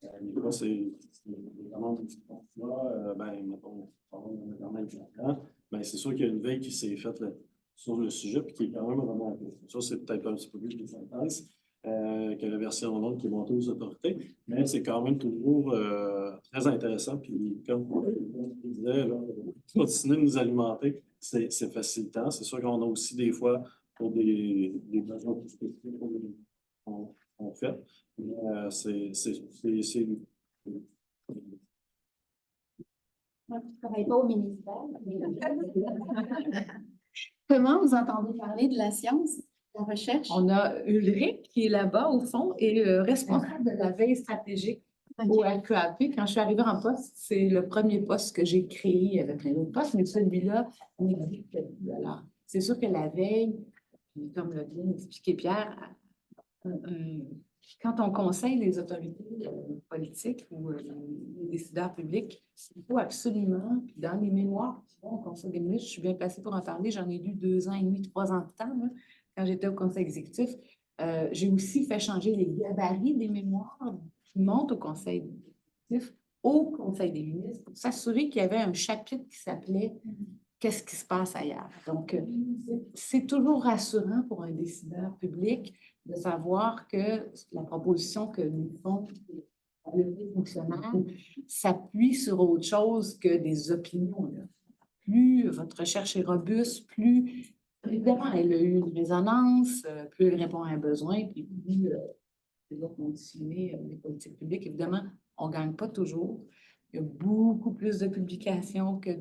Les cas, c'est vraiment des fois, mettons, c'est sûr qu'il y a une veille qui s'est faite sur le sujet puis qui est quand même remontée. Ça, c'est peut-être un petit peu plus de synthèse que la version longue qui est montée aux autorités, mais c'est quand même toujours très intéressant. Puis, comme je disais, là, continuer de nous alimenter, c'est facilitant. C'est sûr qu'on a aussi des fois pour des besoins plus spécifiques qu'on fait. C'est Moi, je ne travaille pas au ministère. Comment vous entendez parler de la science, de la recherche? On a Ulrich qui est là-bas au fond et responsable de la veille stratégique au RQAP. Quand je suis arrivée en poste, c'est le premier poste que j'ai créé avec un autre poste, mais celui-là n'existe plus. Alors, c'est sûr que la veille, comme l'a bien expliqué Pierre, quand on conseille les autorités politiques ou les décideurs publics, il faut absolument, puis dans les mémoires qui vont au Conseil des ministres, je suis bien placée pour en parler, j'en ai lu 2 ans et demi, 3 ans de temps, là, quand j'étais au Conseil exécutif. J'ai aussi fait changer les gabarits des mémoires qui montent au Conseil exécutif, au Conseil des ministres, pour s'assurer qu'il y avait un chapitre qui s'appelait « Qu'est-ce qui se passe ailleurs ». Donc, c'est toujours rassurant pour un décideur public de savoir que la proposition que nous font les fonctionnaires s'appuie sur autre chose que des opinions. Là. Plus votre recherche est robuste, plus, évidemment, elle a eu une résonance, plus elle répond à un besoin, puis plus les autres conditionner les politiques publiques. Évidemment, on ne gagne pas toujours. Il y a beaucoup plus de publications que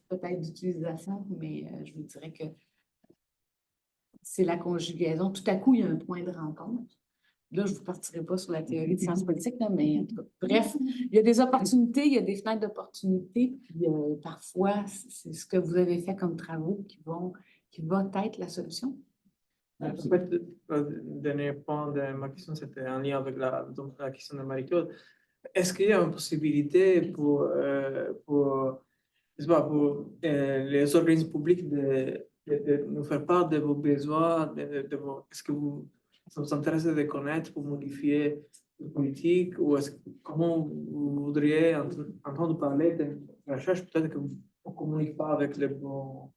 peut-être d'utilisation, mais je vous dirais que c'est la conjugaison. Tout à coup, il y a un point de rencontre. Là, je ne vous partirai pas sur la théorie de sciences politiques, là, mais en tout cas, bref, il y a des opportunités, il y a des fenêtres d'opportunités, puis parfois, c'est ce que vous avez fait comme travaux qui va être la solution. En fait, le dernier point de ma question, c'était en lien avec la question de Marie-Claude. Est-ce qu'il y a une possibilité pour les organismes publics de nous faire part de vos besoins, est-ce que vous vous intéressez de connaître pour modifier les politiques ou comment vous voudriez entendre parler de recherche? Peut-être que vous ne communiquez pas avec les bons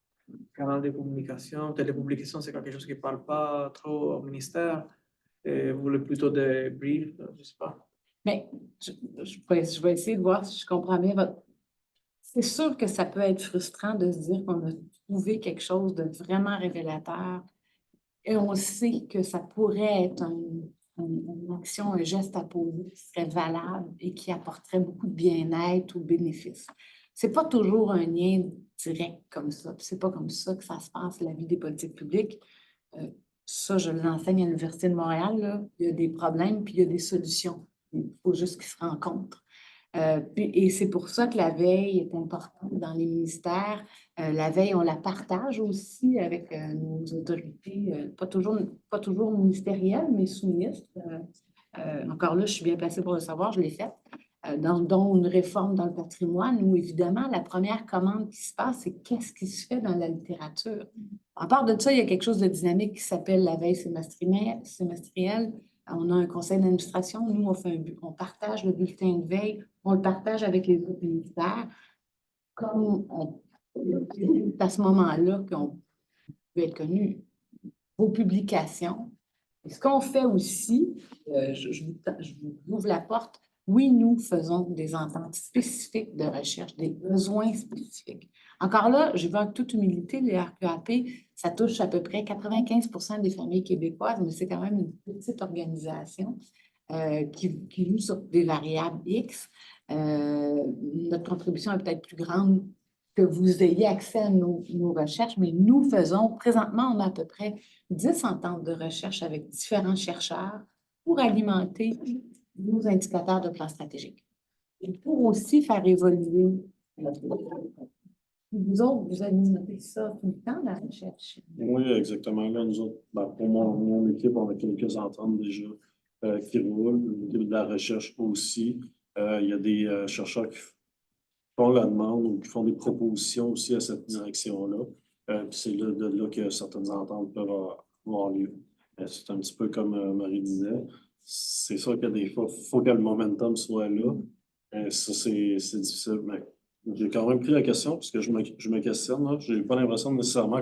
canaux de communication. Peut-être les publications, c'est quelque chose qui ne parle pas trop au ministère. Et vous voulez plutôt des briefs, je ne sais pas. Mais je vais essayer de voir si je comprends bien votre... C'est sûr que ça peut être frustrant de se dire qu'on a trouvé quelque chose de vraiment révélateur et on sait que ça pourrait être une action, un geste à poser qui serait valable et qui apporterait beaucoup de bien-être ou de bénéfices. Ce n'est pas toujours un lien direct comme ça. Ce n'est pas comme ça que ça se passe, la vie des politiques publiques. Ça, je l'enseigne à l'Université de Montréal. Là. Il y a des problèmes puis il y a des solutions. Il faut juste qu'ils se rencontrent. Et c'est pour ça que la veille est importante dans les ministères. La veille, on la partage aussi avec nos autorités, pas toujours ministérielles, mais sous-ministres. Encore là, je suis bien placée pour le savoir, je l'ai faite. Dont une réforme dans le patrimoine, où évidemment, la première commande qui se passe, c'est qu'est-ce qui se fait dans la littérature. À part de ça, il y a quelque chose de dynamique qui s'appelle la veille semestrielle. On a un conseil d'administration. Nous, on partage le bulletin de veille. On le partage avec les autres ministères. C'est à ce moment-là qu'on peut être connu. Vos publications. Et ce qu'on fait aussi, je vous ouvre la porte, oui, nous faisons des ententes spécifiques de recherche, des besoins spécifiques. Encore là, je veux avec toute humilité, le RQAP, ça touche à peu près 95% des familles québécoises, mais c'est quand même une petite organisation qui joue sur des variables X. Notre contribution est peut-être plus grande que vous ayez accès à nos recherches, mais nous faisons, présentement, on a à peu près 10 ententes de recherche avec différents chercheurs pour alimenter nos indicateurs de plan stratégique. Et pour aussi faire évoluer notre... Vous autres, vous alimentez ça tout le temps, la recherche? Oui, exactement. Là, nous autres, pour mon équipe, on a quelques ententes déjà qui roulent. De la recherche aussi. Il y a des chercheurs qui font la demande ou qui font des propositions aussi à cette direction-là. Puis c'est de là que certaines ententes peuvent avoir lieu. C'est un petit peu comme Marie disait. c'est sûr que des fois, il faut que le momentum soit là. Ça, c'est difficile. Mais j'ai quand même pris la question parce que je me questionne. Je n'ai pas l'impression nécessairement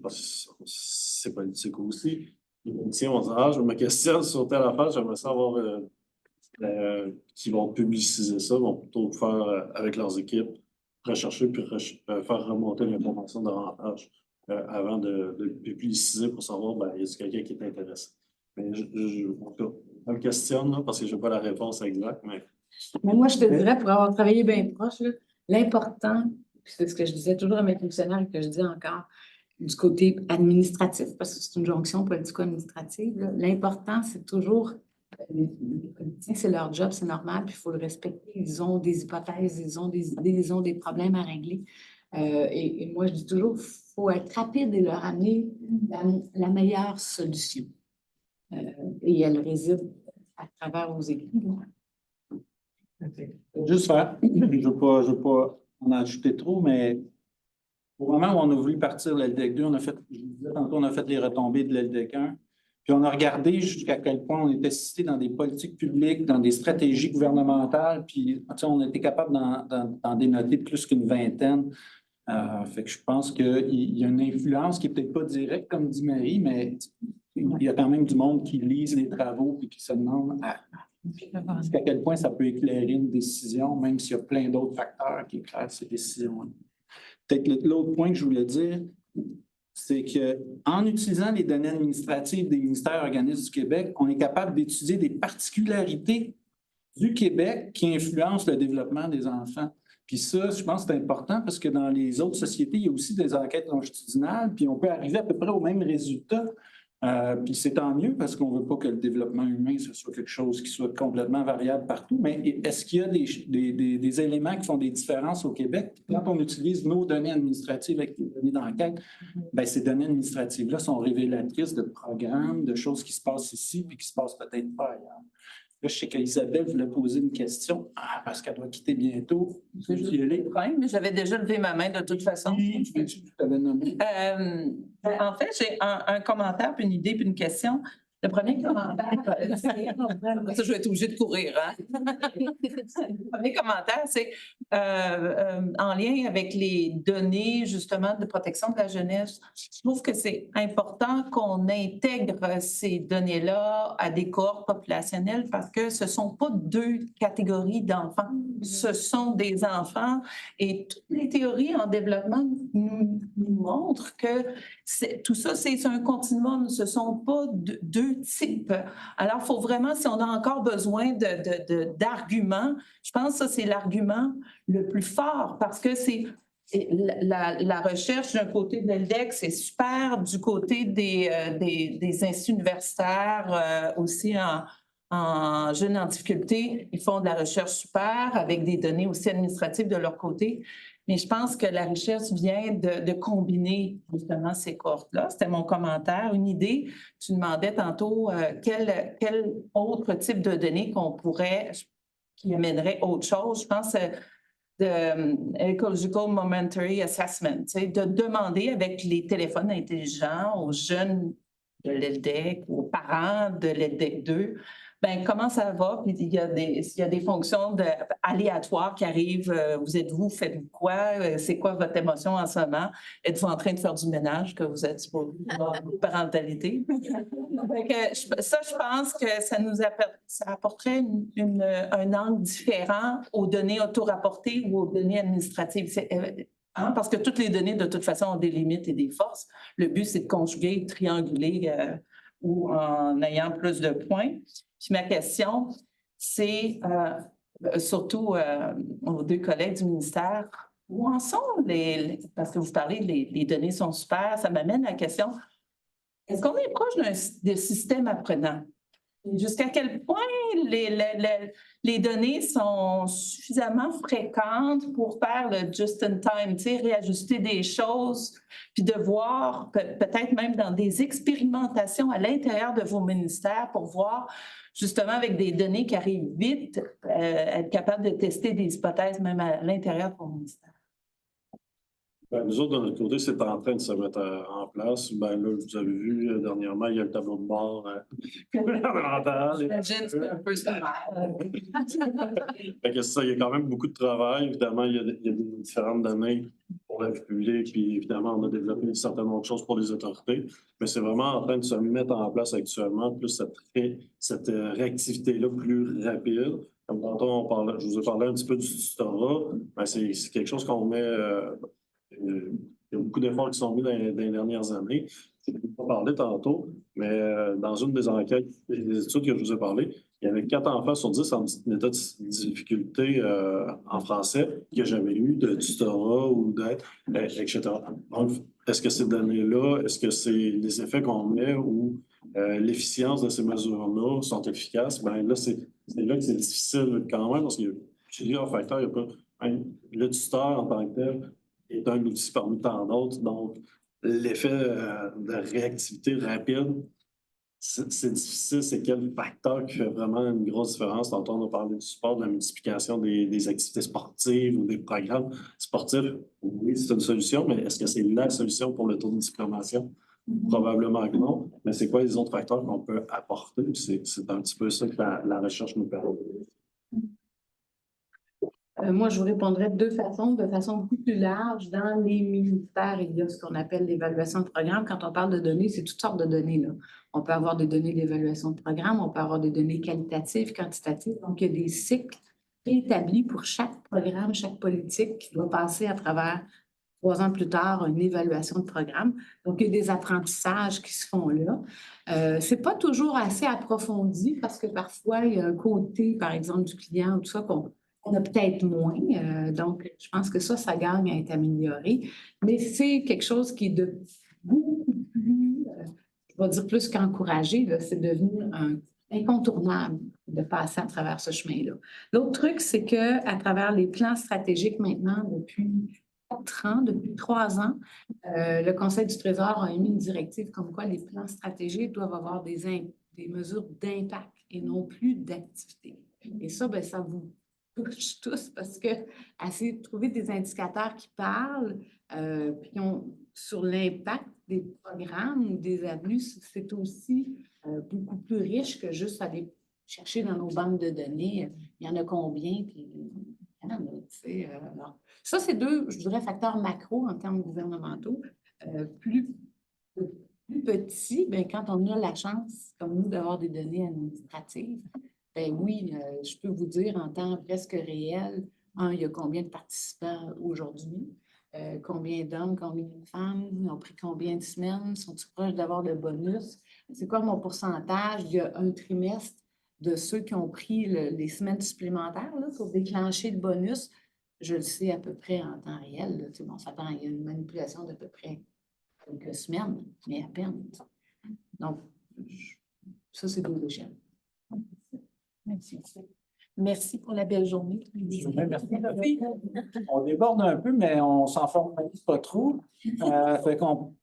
parce que c'est politique aussi. Les politiciens vont dire, ah, je me questionne sur telle affaire, j'aimerais savoir qui vont publiciser ça, vont plutôt faire avec leurs équipes, rechercher puis faire remonter l'information davantage avant de publiciser pour savoir, ben, y a quelqu'un qui est intéressé. Mais en tout cas, je me questionne là, parce que je n'ai pas la réponse exacte, mais Mais moi, je te dirais, pour avoir travaillé bien proche, là, l'important, puis c'est ce que je disais toujours à mes fonctionnaires et que je dis encore, du côté administratif, parce que c'est une jonction politico-administrative, là, l'important, c'est toujours, les politiciens, c'est leur job, c'est normal, puis il faut le respecter. Ils ont des hypothèses, ils ont des idées, ils ont des problèmes à régler. Et moi, je dis toujours, il faut être rapide et leur amener la meilleure solution. Et elle réside à travers vos équipes. Juste faire, je ne veux pas en ajouter trop, mais au moment où on a voulu partir l'LDEC 2, je vous disais tantôt, on a fait les retombées de l'LDEC 1, puis on a regardé jusqu'à quel point on était cité dans des politiques publiques, dans des stratégies gouvernementales, puis on a été capable d'en dénoter plus qu'une vingtaine. Fait que je pense qu'il y a une influence qui n'est peut-être pas directe, comme dit Marie, mais il y a quand même du monde qui lise les travaux et qui se demande jusqu'à quel point ça peut éclairer une décision, même s'il y a plein d'autres facteurs qui éclairent ces décisions. Peut-être l'autre point que je voulais dire, c'est qu'en utilisant les données administratives des ministères et organismes du Québec, on est capable d'étudier des particularités du Québec qui influencent le développement des enfants. Puis ça, je pense que c'est important parce que dans les autres sociétés, il y a aussi des enquêtes longitudinales, puis on peut arriver à peu près au même résultat. Puis c'est tant mieux parce qu'on ne veut pas que le développement humain, ce soit quelque chose qui soit complètement variable partout. Mais est-ce qu'il y a des éléments qui font des différences au Québec? Quand on utilise nos données administratives avec les données d'enquête, bien, ces données administratives-là sont révélatrices de programmes, de choses qui se passent ici puis qui se passent peut-être pas ailleurs. Là, je sais qu'Isabelle voulait poser une question. Parce qu'elle doit quitter bientôt. Mais j'avais déjà levé ma main de toute façon. Tu t'avais nommé. En fait, j'ai un commentaire, puis une idée, puis une question. Le premier commentaire, ça, je vais être obligée de courir. Hein? Le premier commentaire, c'est en lien avec les données, justement, de protection de la jeunesse. Je trouve que c'est important qu'on intègre ces données-là à des cohortes populationnelles parce que ce ne sont pas deux catégories d'enfants. Ce sont des enfants et toutes les théories en développement nous montrent que tout ça, c'est un continuum. Ce ne sont pas deux types. Alors, il faut vraiment, si on a encore besoin d'arguments, je pense que ça, c'est l'argument le plus fort parce que c'est la recherche d'un côté de l'ELDEC, c'est super. Du côté des instituts universitaires, aussi en jeunes en difficulté, ils font de la recherche super avec des données aussi administratives de leur côté. Mais je pense que la recherche vient de combiner justement ces cohortes-là. C'était mon commentaire. Une idée, tu demandais tantôt quel autre type de données qu'on pourrait, qui amènerait autre chose. Je pense de Ecological Momentary Assessment, de demander avec les téléphones intelligents aux jeunes de l'ELDEC, aux parents de l'ELDEC 2, ben, comment ça va? Puis il y a des fonctions aléatoires qui arrivent. Vous êtes vous? Faites-vous quoi? C'est quoi votre émotion en ce moment? Êtes-vous en train de faire du ménage que vous êtes pour parentalité? Ça, je pense que ça apporterait un angle différent aux données auto-rapportées ou aux données administratives. Parce que toutes les données, de toute façon, ont des limites et des forces. Le but, c'est de conjuguer, de trianguler ou en ayant plus de points. Puis ma question, c'est surtout aux deux collègues du ministère, où en sont parce que vous parlez, les données sont super, ça m'amène à la question, est-ce qu'on est proche d'un système apprenant? Jusqu'à quel point les données sont suffisamment fréquentes pour faire le just-in-time, réajuster des choses, puis de voir peut-être même dans des expérimentations à l'intérieur de vos ministères pour voir justement avec des données qui arrivent vite, être capable de tester des hypothèses même à l'intérieur de vos ministères. Ben, nous autres, de notre côté, c'est en train de se mettre en place. Ben, là, vous avez vu, dernièrement, il y a le tableau de bord gouvernemental. J'imagine, c'est un peu ça. Fait que ça, il y a quand même beaucoup de travail. Évidemment, il y a des différentes données pour la vie publique, puis évidemment, on a développé certaines autres choses pour les autorités. Mais c'est vraiment en train de se mettre en place actuellement, plus cette réactivité-là plus rapide. Comme tantôt, je vous ai parlé un petit peu du tutorat. Ben, c'est quelque chose qu'on met. Il y a beaucoup d'efforts qui sont mis dans les dernières années. Je ne vais pas parler tantôt, mais dans une des enquêtes, des études que je vous ai parlé, il y avait 4 enfants sur 10 en état de difficulté en français qui n'ont jamais eu de tutorat ou d'aide, etc. Donc, est-ce que ces données-là, est-ce que c'est les effets qu'on met ou l'efficience de ces mesures-là sont efficaces? Bien là, c'est là que c'est difficile quand même parce qu'il y a plusieurs facteurs. Il y a pas, le tuteur en tant que tel est un outil parmi tant d'autres. Donc, l'effet de réactivité rapide, c'est difficile. C'est quel facteur qui fait vraiment une grosse différence? Tantôt, on a parlé du support, de la multiplication des activités sportives ou des programmes sportifs. Oui, c'est une solution, mais est-ce que c'est la solution pour le taux de diplomation? Probablement que non. Mais c'est quoi les autres facteurs qu'on peut apporter? C'est un petit peu ça que la recherche nous permet. Moi, je vous répondrais de façon beaucoup plus large. Dans les ministères, il y a ce qu'on appelle l'évaluation de programme. Quand on parle de données, c'est toutes sortes de données, là. On peut avoir des données d'évaluation de programme, on peut avoir des données qualitatives, quantitatives. Donc, il y a des cycles établis pour chaque programme, chaque politique qui doit passer à travers 3 ans plus tard une évaluation de programme. Donc, il y a des apprentissages qui se font là. Ce n'est pas toujours assez approfondi parce que parfois, il y a un côté, par exemple, du client ou tout ça qu'on a peut-être moins. Donc, je pense que ça gagne à être amélioré. Mais c'est quelque chose qui est de beaucoup plus, je vais dire plus qu'encouragé. C'est devenu incontournable de passer à travers ce chemin-là. L'autre truc, c'est qu'à travers les plans stratégiques maintenant, depuis 4 ans, depuis 3 ans, le Conseil du Trésor a émis une directive comme quoi les plans stratégiques doivent avoir des mesures d'impact et non plus d'activité. Et ça, bien, ça vous touche tous parce que essayer de trouver des indicateurs qui parlent sur l'impact des programmes ou des avenues, c'est aussi beaucoup plus riche que juste aller chercher dans nos banques de données. Il y en a combien? Puis, ça, c'est 2, je dirais, facteurs macro en termes gouvernementaux. Plus petits, bien, quand on a la chance, comme nous, d'avoir des données administratives, bien oui, je peux vous dire en temps presque réel, il y a combien de participants aujourd'hui, combien d'hommes, combien de femmes, ont pris combien de semaines, sont-ils proches d'avoir le bonus, c'est quoi mon pourcentage, il y a un trimestre de ceux qui ont pris les semaines supplémentaires là, pour déclencher le bonus, je le sais à peu près en temps réel. Là, bon, il y a une manipulation d'à peu près quelques semaines, mais à peine. Donc, ça, c'est 2 échelles. Merci. Merci pour la belle journée. Merci. On déborde un peu, mais on s'en formalise pas trop. Fait qu'on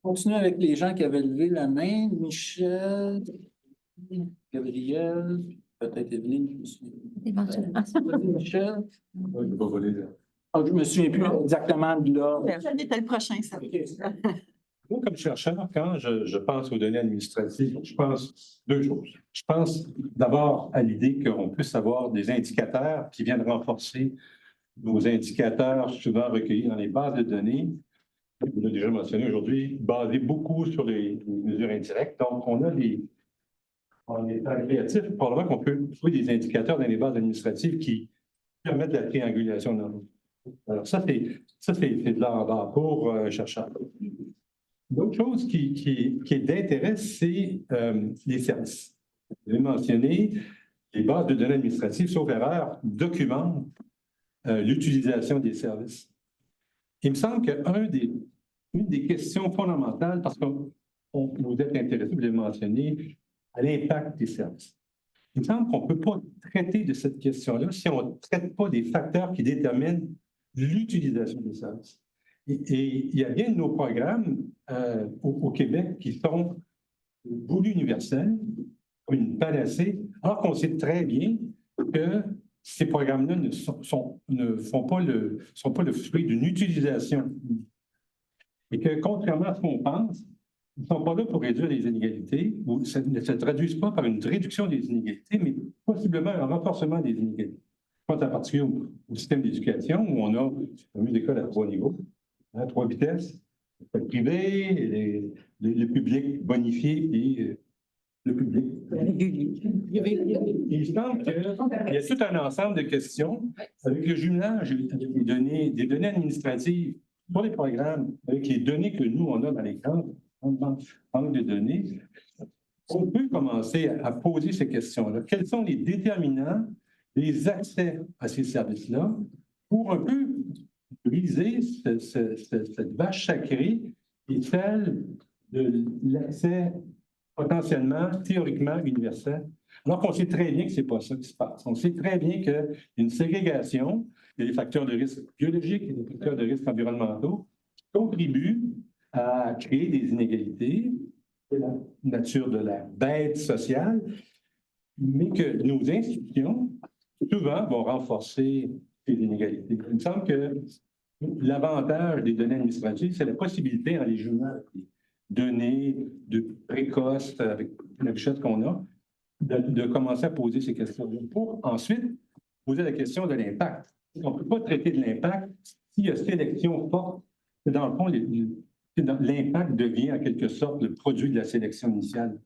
continue avec les gens qui avaient levé la main. Michel, Gabriel, peut-être Evelyne, je me souviens. Michel. Oui, je vais pas voler là. Je me souviens plus exactement de là. Quel était le prochain, ça? Moi, comme chercheur, quand je pense aux données administratives, je pense 2 choses. Je pense d'abord à l'idée qu'on puisse avoir des indicateurs qui viennent renforcer nos indicateurs souvent recueillis dans les bases de données. On l'a déjà mentionné aujourd'hui, basés beaucoup sur les mesures indirectes. Donc, on est très créatif. Probablement qu'on peut trouver des indicateurs dans les bases administratives qui permettent la triangulation de nos. Alors, ça, c'est de l'art pour chercheurs. L'autre chose qui est d'intérêt, c'est les services. Vous avez mentionné, les bases de données administratives, sauf erreur, documentent l'utilisation des services. Il me semble qu'une des questions fondamentales, parce que vous êtes intéressé, vous l'avez mentionné, à l'impact des services. Il me semble qu'on ne peut pas traiter de cette question-là si on ne traite pas des facteurs qui déterminent l'utilisation des services. Et il y a bien de nos programmes au Québec qui sont voulus universels, une panacée, alors qu'on sait très bien que ces programmes-là ne sont pas le fruit d'une utilisation. Et que, contrairement à ce qu'on pense, ils ne sont pas là pour réduire les inégalités, ou ça ne se traduisent pas par une réduction des inégalités, mais possiblement un renforcement des inégalités. Je pense en particulier au système d'éducation, où on a une école à 3 niveaux, à 3 vitesses, le privé, le public bonifié et le public régulier. Il semble qu'il y a tout un ensemble de questions avec le jumelage des données administratives pour les programmes, avec les données que nous, on a dans les camps, banque de données. On peut commencer à poser ces questions-là. Quels sont les déterminants des accès à ces services-là pour un peu briser cette vache sacrée qui est celle de l'accès potentiellement, théoriquement universel, alors qu'on sait très bien que ce n'est pas ça qui se passe. On sait très bien qu'il y a une ségrégation, il y a des facteurs de risque biologiques, il y a des facteurs de risque environnementaux qui contribuent à créer des inégalités, de la nature de la bête sociale, mais que nos institutions, souvent, vont renforcer ces inégalités. Il me semble que l'avantage des données administratives, c'est la possibilité, en les jumelant avec les données précoces, avec la richesse qu'on a, de commencer à poser ces questions pour ensuite poser la question de l'impact. On ne peut pas traiter de l'impact s'il y a sélection forte. Dans le fond, l'impact devient en quelque sorte le produit de la sélection initiale.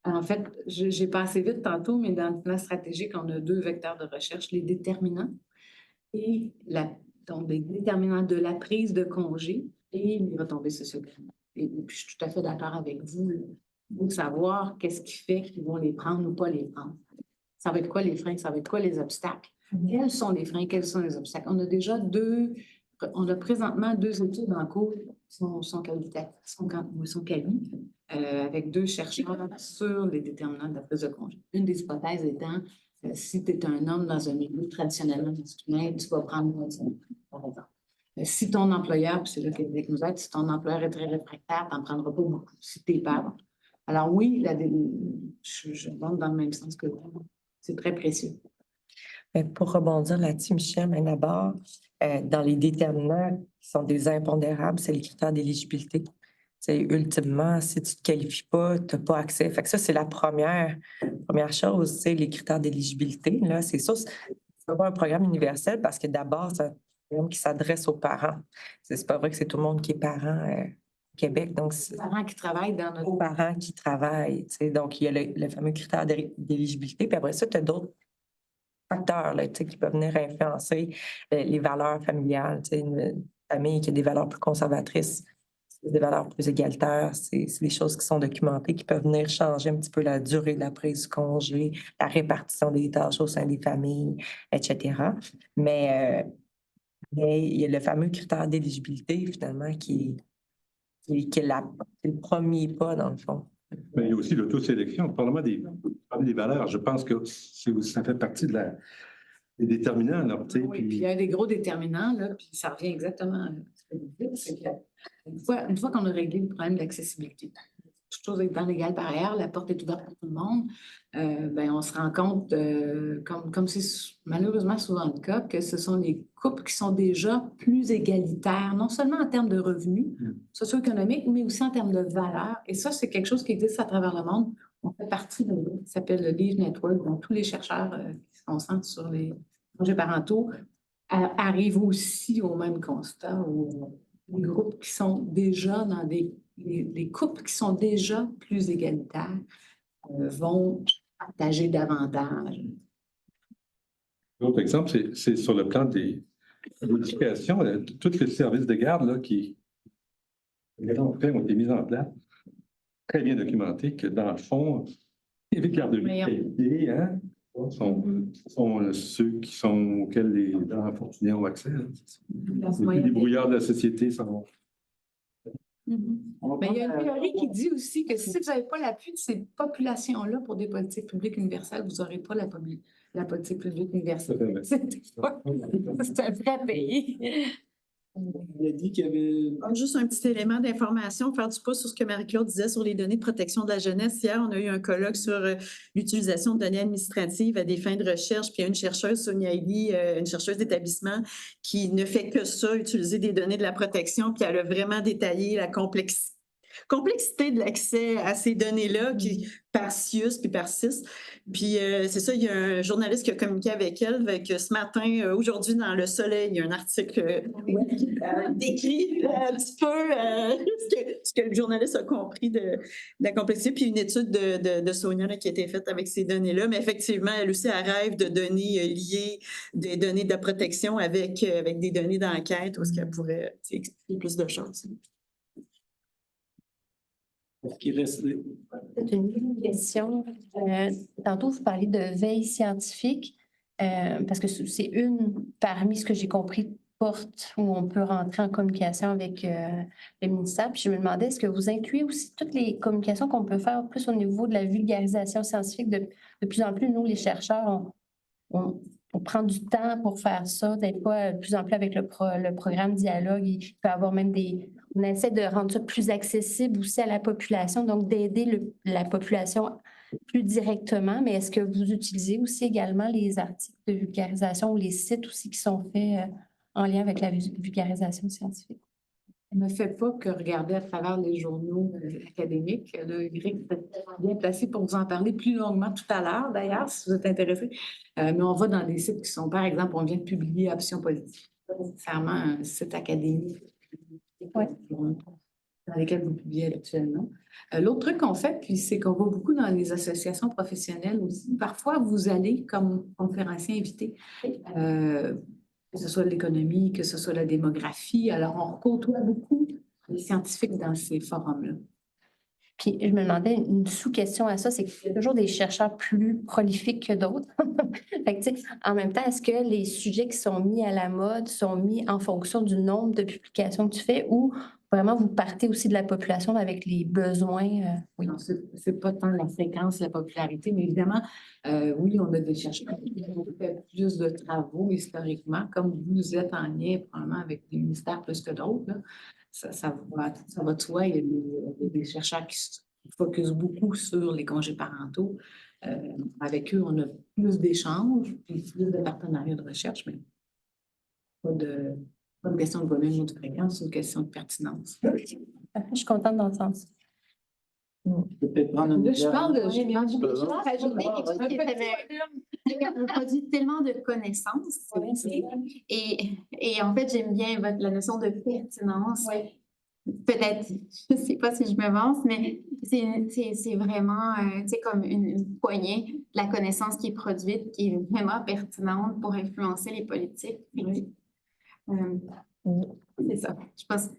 En fait, j'ai passé vite tantôt, mais dans le plan stratégique, on a 2 vecteurs de recherche, les déterminants et donc les déterminants de la prise de congé et les retombées socio-économiques. Et puis, je suis tout à fait d'accord avec vous. Il faut savoir qu'est-ce qui fait qu'ils vont les prendre ou pas les prendre. Ça va être quoi les freins? Ça va être quoi les obstacles? Quels sont les freins? Quels sont les obstacles? On a présentement 2 études en cours qui sont quali, avec 2 chercheurs sur les déterminants de la prise de congé. Une des hypothèses étant, si tu es un homme dans un milieu traditionnellement masculin, tu vas prendre moins de par exemple. Si ton employeur, puis c'est là qu'Éric nous aide, si ton employeur est très réfractaire, tu n'en prendras pas beaucoup, si tu es parent. Alors oui, je monte dans le même sens que vous. C'est très précieux. Pour rebondir là-dessus, Michel, mais d'abord, dans les déterminants qui sont des impondérables, c'est les critères d'éligibilité. C'est ultimement, si tu ne te qualifies pas, tu n'as pas accès. Fait que ça, c'est la première chose, c'est les critères d'éligibilité. Là, c'est ça, c'est pas un programme universel parce que d'abord, c'est un programme qui s'adresse aux parents. C'est pas vrai que c'est tout le monde qui est parent au Québec. Donc, c'est Les parents qui travaillent dans notre... aux parents qui travaillent. Donc, il y a le fameux critère d'éligibilité. Puis après ça, tu as d'autres facteurs là, qui peuvent venir influencer les valeurs familiales. Une famille qui a des valeurs plus conservatrices, des valeurs plus égalitaires, c'est des choses qui sont documentées, qui peuvent venir changer un petit peu la durée de la prise du congé, la répartition des tâches au sein des familles, etc. Mais il y a le fameux critère d'éligibilité, finalement, qui est le premier pas, dans le fond. Mais il y a aussi l'autosélection. Parlement des valeurs, je pense que ça fait partie des déterminants. Là, oui, puis il y a des gros déterminants, là, puis ça revient exactement à ce que vous dites, c'est qu'une fois qu'on a réglé le problème de l'accessibilité, toute chose étant égale par ailleurs, la porte est ouverte pour tout le monde, on se rend compte, comme c'est malheureusement souvent le cas, que ce sont les couples qui sont déjà plus égalitaires, non seulement en termes de revenus socio-économiques, mais aussi en termes de valeurs. Et ça, c'est quelque chose qui existe à travers le monde. On fait partie de qui s'appelle le Leave Network, donc tous les chercheurs qui se concentrent sur les congés parentaux arrivent aussi au même constat, où les groupes qui sont déjà dans des couples qui sont déjà plus égalitaires vont partager davantage. L'autre exemple, c'est sur le plan des modifications, tous les services de garde là, qui ont été mis en place, très bien documentés, que dans le fond, les garderies de qualité sont ceux auxquels les infortunés ont accès. Les débrouillards de la société sont... Mais il y a une théorie qui dit aussi que si vous n'avez pas l'appui de ces populations-là pour des politiques publiques universelles, vous n'aurez pas la politique publique universelle. C'est un vrai pays. Il a dit qu'il y avait. Juste un petit élément d'information, faire du pouce sur ce que Marie-Claude disait sur les données de protection de la jeunesse. Hier, on a eu un colloque sur l'utilisation de données administratives à des fins de recherche. Puis il y a une chercheuse, Sonia Ely, une chercheuse d'établissement, qui ne fait que ça, utiliser des données de la protection. Puis elle a vraiment détaillé la complexité de l'accès à ces données-là qui persistent puis persistent. Puis c'est ça, il y a un journaliste qui a communiqué avec elle. Que ce matin, aujourd'hui, dans Le Soleil, il y a un article qui décrit un petit peu ce que le journaliste a compris de la complexité. Puis une étude de Sonia là, qui a été faite avec ces données-là. Mais effectivement, elle aussi, elle rêve de données liées, des données de protection avec des données d'enquête où est-ce qu'elle pourrait expliquer plus de choses. Est-ce qu'il reste. C'est une question. Tantôt, vous parlez de veille scientifique, parce que c'est une parmi ce que j'ai compris porte où on peut rentrer en communication avec le ministère. Puis je me demandais, est-ce que vous incluez aussi toutes les communications qu'on peut faire plus au niveau de la vulgarisation scientifique? De plus en plus, nous, les chercheurs, on prend du temps pour faire ça. Des fois, de plus en plus avec le programme Dialogue, il peut y avoir même on essaie de rendre ça plus accessible aussi à la population, donc d'aider la population plus directement. Mais est-ce que vous utilisez aussi également les articles de vulgarisation ou les sites aussi qui sont faits en lien avec la vulgarisation scientifique? Ne fait pas que regarder à travers les journaux académiques. Ygritte est bien placé pour vous en parler plus longuement tout à l'heure, d'ailleurs, si vous êtes intéressé. Mais on va dans des sites qui sont, par exemple, on vient de publier Option politique, pas nécessairement un site académique dans lesquels vous publiez habituellement. L'autre truc qu'on fait, puis c'est qu'on va beaucoup dans les associations professionnelles aussi. Parfois, vous allez comme conférencier invité, que ce soit l'économie, que ce soit la démographie. Alors, on côtoie beaucoup les scientifiques dans ces forums-là. Puis, je me demandais une sous-question à ça, c'est qu'il y a toujours des chercheurs plus prolifiques que d'autres. Fait que, tu sais, en même temps, est-ce que les sujets qui sont mis à la mode sont mis en fonction du nombre de publications que tu fais ou vraiment vous partez aussi de la population avec les besoins? Oui, non, c'est pas tant la fréquence, la popularité, mais évidemment, oui, on a des chercheurs qui ont fait plus de travaux historiquement, comme vous êtes en lien probablement avec des ministères plus que d'autres, là. Ça va de soi. Il y a des chercheurs qui se focusent beaucoup sur les congés parentaux. Avec eux, on a plus d'échanges, puis plus de partenariats de recherche, mais pas une question de volume ou de fréquence, c'est une question de pertinence. Je suis contente d'entendre ça. Peut-être prendre une Je parle de... On produit tellement de connaissances. Et en fait, j'aime bien la notion de pertinence. Peut-être, je ne sais pas si je me vance, mais c'est vraiment comme une poignée de la connaissance qui est produite, qui est vraiment pertinente pour influencer les politiques. C'est ça, je pense.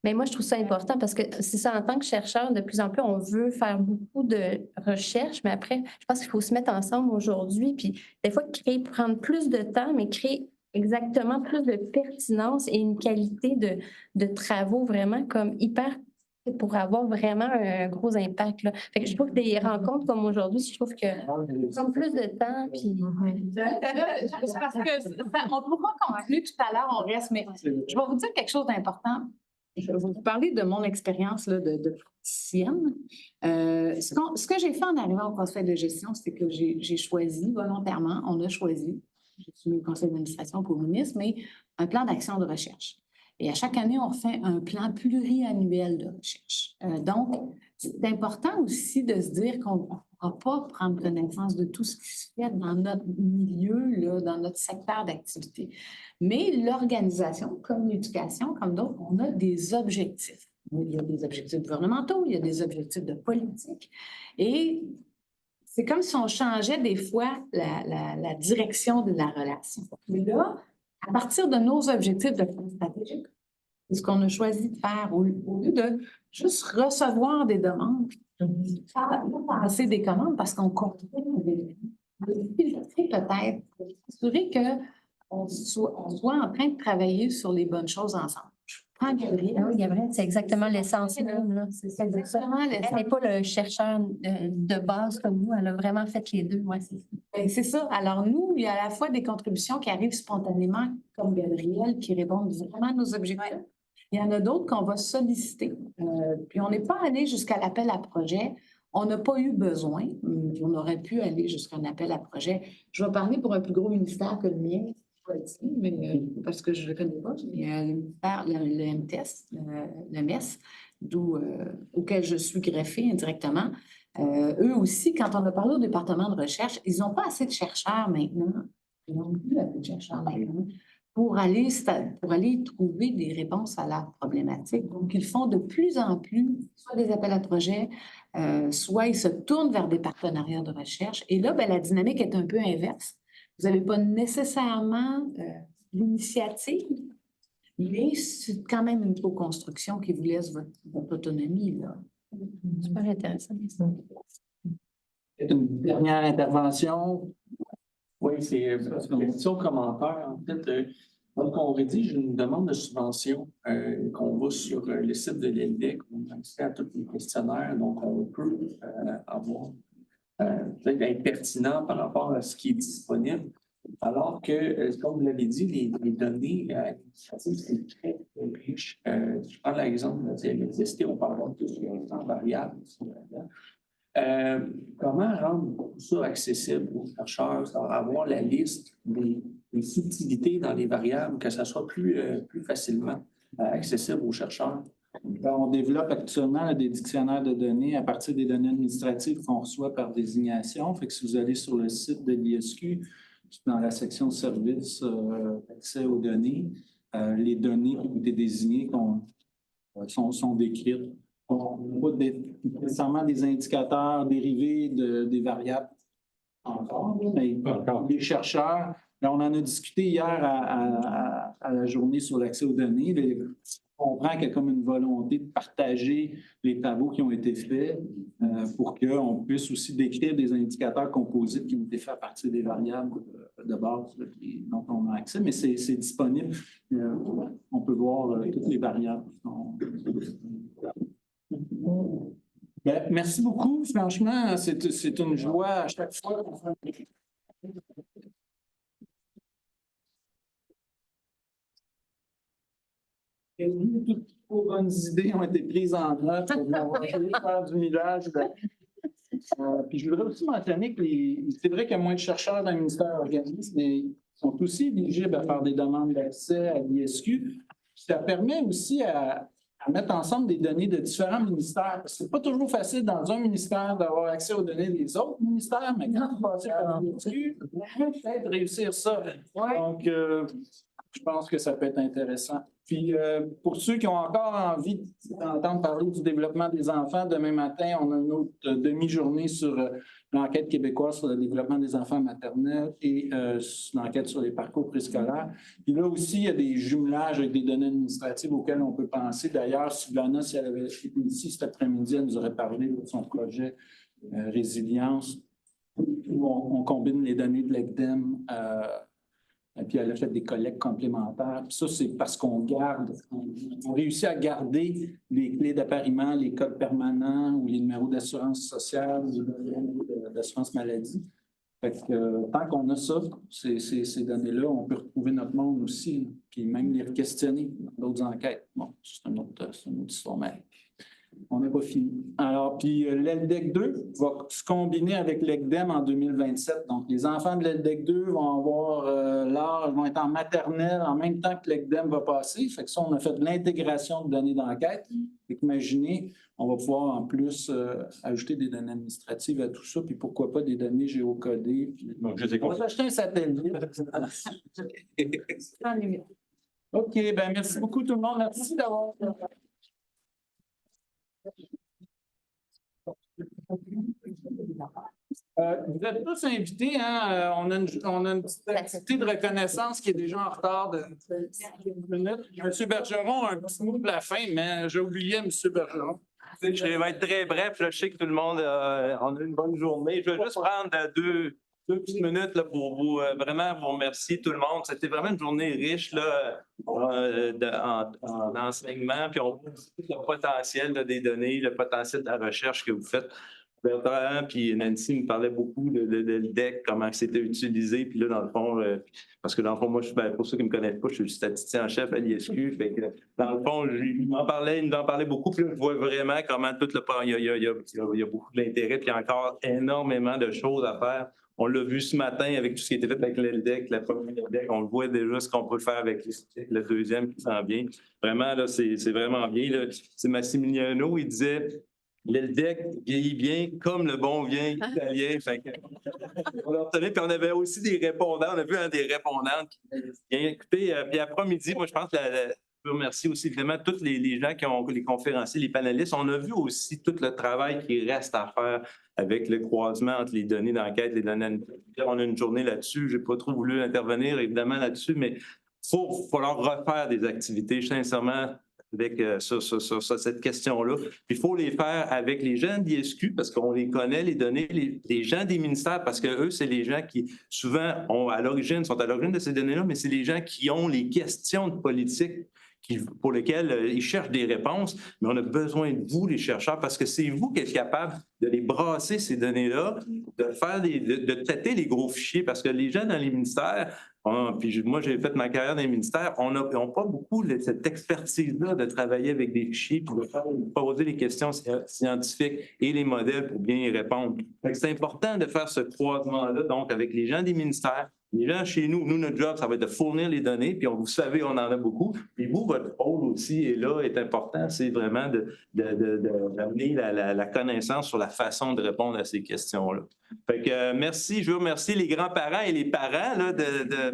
Mais moi, je trouve ça important parce que c'est ça, en tant que chercheur, de plus en plus, on veut faire beaucoup de recherches, mais après, je pense qu'il faut se mettre ensemble aujourd'hui, puis des fois, prendre plus de temps, mais créer exactement plus de pertinence et une qualité de travaux vraiment comme hyper pour avoir vraiment un gros impact, là. Fait que je trouve que des rencontres comme aujourd'hui, je trouve que prendre plus de temps, puis... C'est parce que on pourra continuer tout à l'heure, on reste, mais je vais vous dire quelque chose d'important. Je vais vous parler de mon expérience là, de praticienne. Ce que j'ai fait en arrivant au conseil de gestion, c'est que j'ai choisi volontairement, on a choisi, j'ai soumis le conseil d'administration pour le ministre, mais un plan d'action de recherche. Et à chaque année, on fait un plan pluriannuel de recherche. Donc, c'est important aussi de se dire qu'on ne pourra pas prendre connaissance de tout ce qui se fait dans notre milieu, là, dans notre secteur d'activité. Mais l'organisation, comme l'éducation, comme d'autres, on a des objectifs. Il y a des objectifs gouvernementaux, il y a des objectifs de politique. Et c'est comme si on changeait des fois la direction de la relation. Mais là, à partir de nos objectifs de plan stratégique, c'est ce qu'on a choisi de faire au lieu de juste recevoir des demandes, pas passer des commandes parce qu'on compte peut-être pour s'assurer qu'on soit en train de travailler sur les bonnes choses ensemble. Je Ah, Gabriel. Ah oui, Gabriel, c'est exactement l'essence même, là. C'est Exactement Elle l'essence. n'est pas le chercheur de base comme nous, elle a vraiment fait les deux. Ouais, c'est ça. Ben, c'est ça. Alors, nous, il y a à la fois des contributions qui arrivent spontanément, comme Gabriel, qui répondent vraiment à nos objectifs. Il y en a d'autres qu'on va solliciter. Puis, on n'est pas allé jusqu'à l'appel à projet. On n'a pas eu besoin. On aurait pu aller jusqu'à un appel à projet. Je vais parler pour un plus gros ministère que le mien, mais, parce que je ne le connais pas, mais le ministère, le MTS, le MES, auquel je suis greffée indirectement. Eux aussi, quand on a parlé au département de recherche, ils n'ont pas assez de chercheurs maintenant. Ils n'ont plus assez de chercheurs maintenant pour aller trouver des réponses à la problématique. Donc, ils font de plus en plus soit des appels à projets, soit ils se tournent vers des partenariats de recherche. Et là, ben, la dynamique est un peu inverse. Vous n'avez pas nécessairement l'initiative, mais c'est quand même une co-construction qui vous laisse votre autonomie, là. Super intéressant. Une dernière intervention. Oui, c'est une question commentaire. En fait, donc, on rédige une demande de subvention qu'on va sur le site de l'ILDEC. On a accès à tous les questionnaires, donc on peut avoir peut-être être pertinent par rapport à ce qui est disponible. Alors que, comme vous l'avez dit, les données administratives, c'est très, très riche. Je prends l'exemple de la nécessité, on parle de tout ce qui est en variable. Comment rendre tout ça accessible aux chercheurs, avoir la liste des subtilités dans les variables, que ça soit plus facilement accessible aux chercheurs? On développe actuellement des dictionnaires de données à partir des données administratives qu'on reçoit par désignation. Fait que si vous allez sur le site de l'ISQ, dans la section services, accès aux données, les données qui ont été désignées sont décrites. On n'a pas nécessairement des indicateurs dérivés des variables encore, mais les chercheurs, là, on en a discuté hier à la journée sur l'accès aux données. On comprend qu'il y a comme une volonté de partager les travaux qui ont été faits pour qu'on puisse aussi décrire des indicateurs composites qui ont été faits à partir des variables de base dont on a accès, mais c'est disponible. On peut voir toutes les variables. Ben, merci beaucoup. Franchement, c'est une joie à chaque fois. Toutes vos bonnes idées ont été prises en note pour faire du millage. Puis je voudrais aussi mentionner que c'est vrai qu'il y a moins de chercheurs dans le ministère organisme, mais ils sont aussi éligibles à faire des demandes d'accès à l'ISQ. Ça permet aussi à mettre ensemble des données de différents ministères. Parce que ce n'est pas toujours facile dans un ministère d'avoir accès aux données des autres ministères, mais quand vous passez par l'ISQ, vous pouvez peut-être réussir ça. Donc, je pense que ça peut être intéressant. Puis, pour ceux qui ont encore envie d'entendre parler du développement des enfants, demain matin, on a une autre demi-journée sur l'enquête québécoise sur le développement des enfants maternels et l'enquête sur les parcours préscolaires. Puis là aussi, il y a des jumelages avec des données administratives auxquelles on peut penser. D'ailleurs, Sylvana, si elle avait été ici cet après-midi, elle nous aurait parlé de son projet Résilience, où on combine les données de l'ECDEM et puis elle a fait des collectes complémentaires. Puis ça, c'est parce on réussit à garder les clés d'appariement, les codes permanents ou les numéros d'assurance sociale ou d'assurance maladie. Fait que tant qu'on a ça, ces données-là, on peut retrouver notre monde aussi, puis même les questionner dans d'autres enquêtes. Bon, c'est une autre histoire, mais on n'est pas fini. Alors, puis l'ELDEC 2 va se combiner avec l'ECDEM en 2027. Donc, les enfants de l'ELDEC 2 vont avoir l'âge, vont être en maternelle en même temps que l'ECDEM va passer. Fait que ça, on a fait de l'intégration de données d'enquête. Fait qu'imaginez, on va pouvoir en plus ajouter des données administratives à tout ça, puis pourquoi pas des données géocodées. Puis... Donc, on va acheter un satellite. OK, bien, merci beaucoup tout le monde. Merci d'avoir... vous êtes tous invités, hein? On a une petite activité de reconnaissance qui est déjà en retard de 15 minutes. M. Bergeron a un petit mot de la fin, mais j'ai oublié M. Bergeron. Je vais être très bref. Là, je sais que tout le monde on a une bonne journée. Je vais juste prendre deux 2 petites minutes là, pour vous vraiment vous remercier tout le monde. C'était vraiment une journée riche là, en enseignement, puis on voit aussi tout le potentiel là, des données, le potentiel de la recherche que vous faites. Bertrand puis Nancy me parlaient beaucoup de l'ELDEC, comment c'était utilisé. Puis là, dans le fond, parce que dans le fond, moi, pour ceux qui ne me connaissent pas, je suis le statisticien en chef à l'ISQ. Fait que, dans le fond, il m'en parlait beaucoup. Puis là, je vois vraiment comment tout le il y a beaucoup d'intérêt, puis il y a encore énormément de choses à faire. On l'a vu ce matin avec tout ce qui a été fait avec l'ELDEC, la première LDEC. On le voit déjà ce qu'on peut faire avec le deuxième qui s'en vient. Vraiment, là, c'est vraiment bien. Là. C'est Massimiliano, il disait l'ELDEC vieillit bien comme le bon vin italien. Fait que, on l'a retenu, puis on avait aussi des répondants. On a vu un des répondantes qui vient écouter. Puis après-midi, moi, je pense que je remercie aussi évidemment tous les gens qui ont les conférenciers, les panélistes. On a vu aussi tout le travail qui reste à faire avec le croisement entre les données d'enquête et les données analytiques. On a une journée là-dessus. Je n'ai pas trop voulu intervenir évidemment là-dessus, mais il va falloir refaire des activités, sincèrement, avec sur cette question-là. Il faut les faire avec les gens de l'ISQ parce qu'on les connaît, les données, les gens des ministères, parce que eux, c'est les gens qui, souvent, sont à l'origine de ces données-là, mais c'est les gens qui ont les questions de politique pour lesquelles ils cherchent des réponses. Mais on a besoin de vous, les chercheurs, parce que c'est vous qui êtes capables de les brasser, ces données-là, de traiter les gros fichiers, parce que les gens dans les ministères, puis moi, j'ai fait ma carrière dans les ministères, on n'a pas beaucoup cette expertise-là de travailler avec des fichiers puis de poser les questions scientifiques et les modèles pour bien y répondre. C'est important de faire ce croisement-là, donc, avec les gens des ministères, les gens chez nous. Nous, notre job, ça va être de fournir les données, puis vous savez, on en a beaucoup. Et vous, votre rôle aussi est important, c'est vraiment d'amener la connaissance sur la façon de répondre à ces questions-là. Fait que merci, je veux remercier les grands-parents et les parents, là,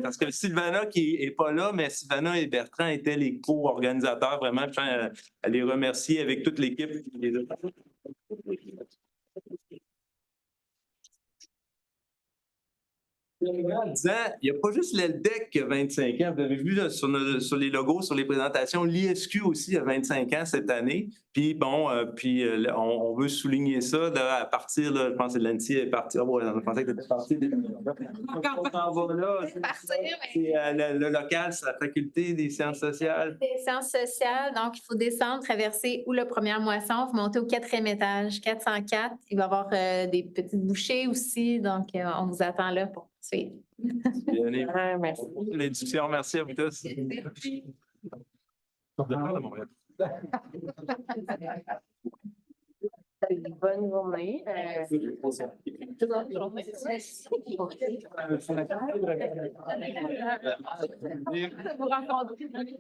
parce que Sylvana qui n'est pas là, mais Sylvana et Bertrand étaient les co-organisateurs, vraiment, je tiens à les remercier avec toute l'équipe. En disant, il n'y a pas juste l'ELDEC qui a 25 ans. Vous avez vu là, sur les logos, sur les présentations, l'ISQ aussi a 25 ans cette année. Puis bon, on veut souligner ça là, à partir, là, je pense que Lancy est parti. Oh, on pensait que tu étais parti. C'est le local, c'est la faculté des sciences sociales. Des sciences sociales, donc il faut descendre, traverser ou la première moisson, vous montez au 4e étage, 404. Il va y avoir des petites bouchées aussi, donc on vous attend là pour suivre. Merci. L'éducation, merci à vous tous. Bonne journée. Vous rencontrez.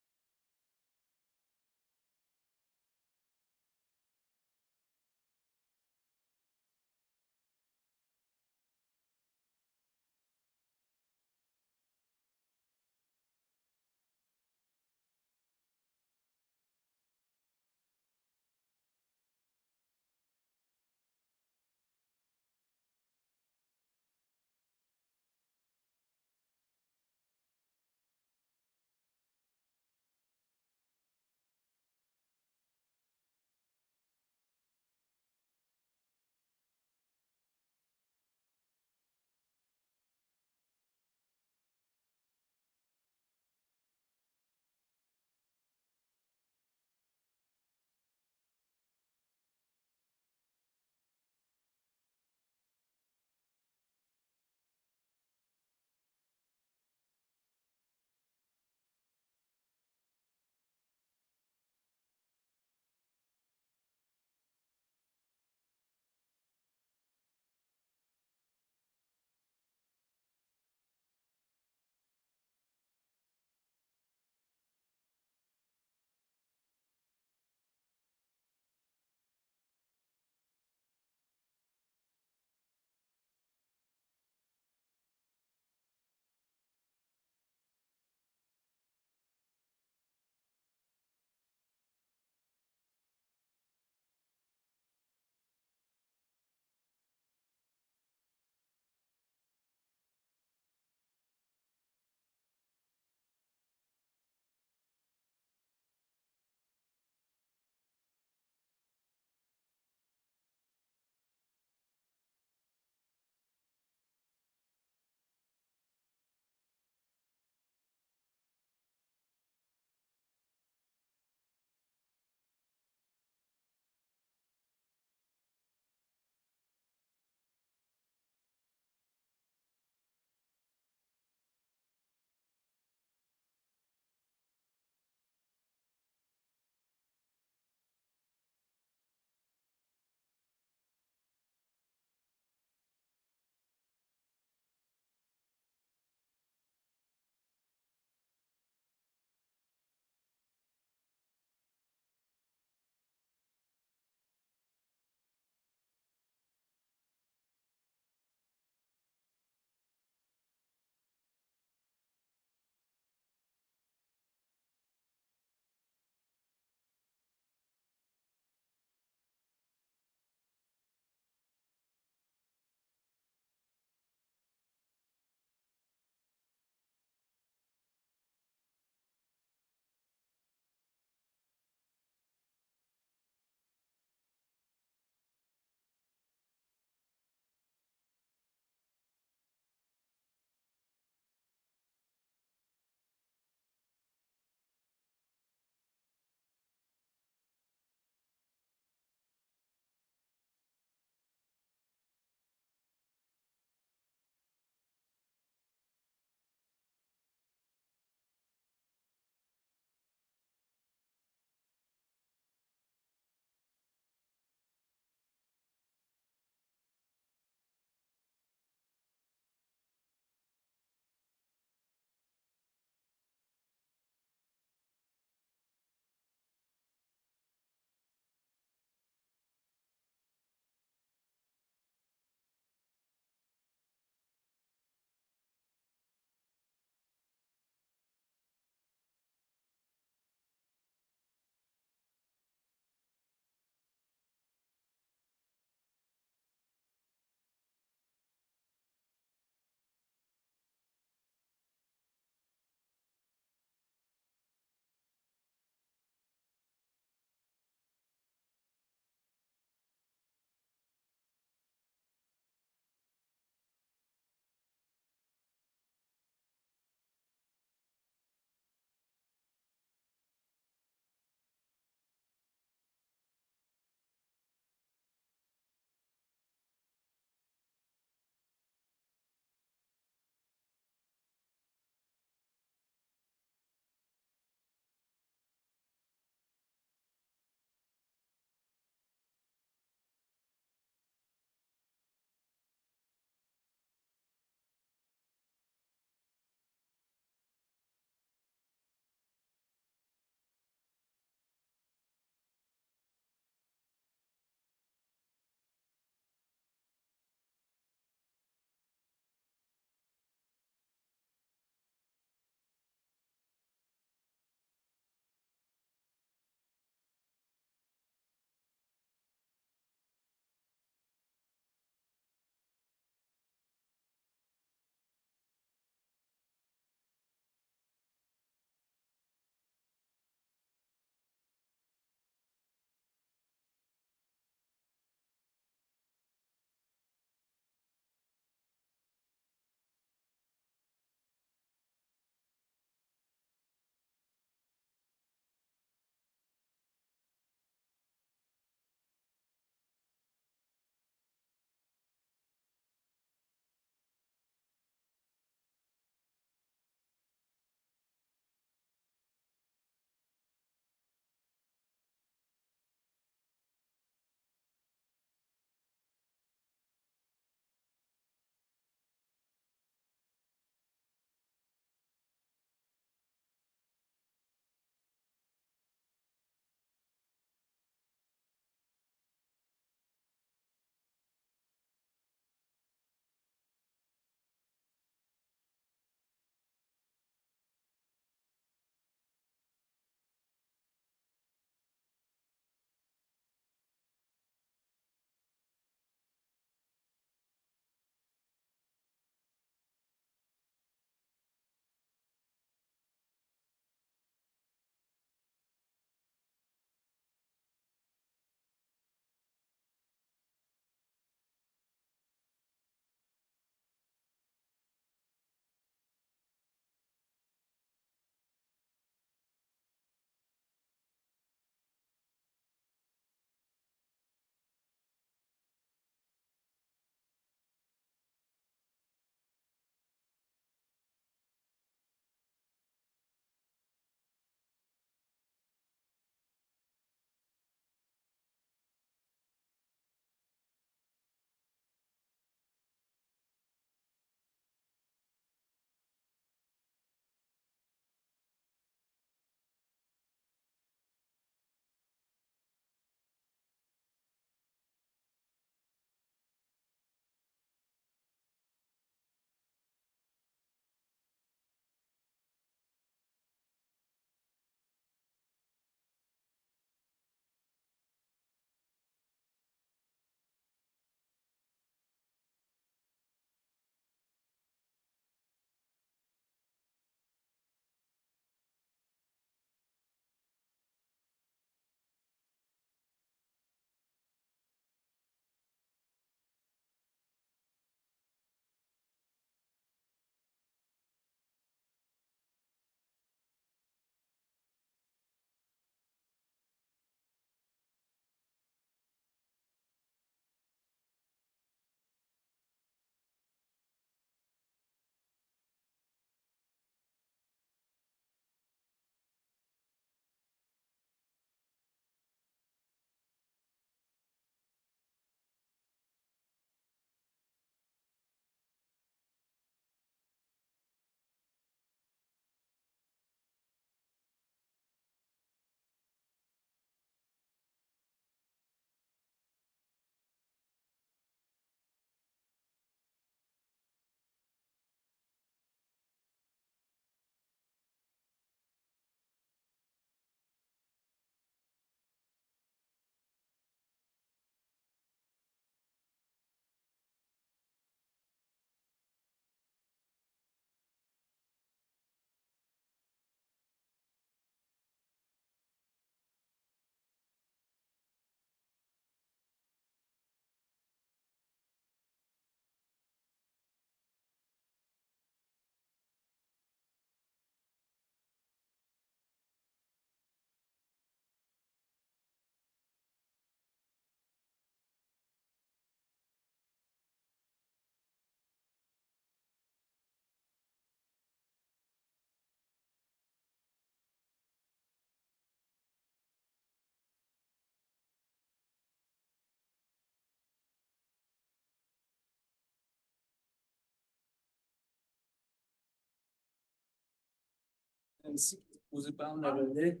Nancy, vous allez prendre le relais.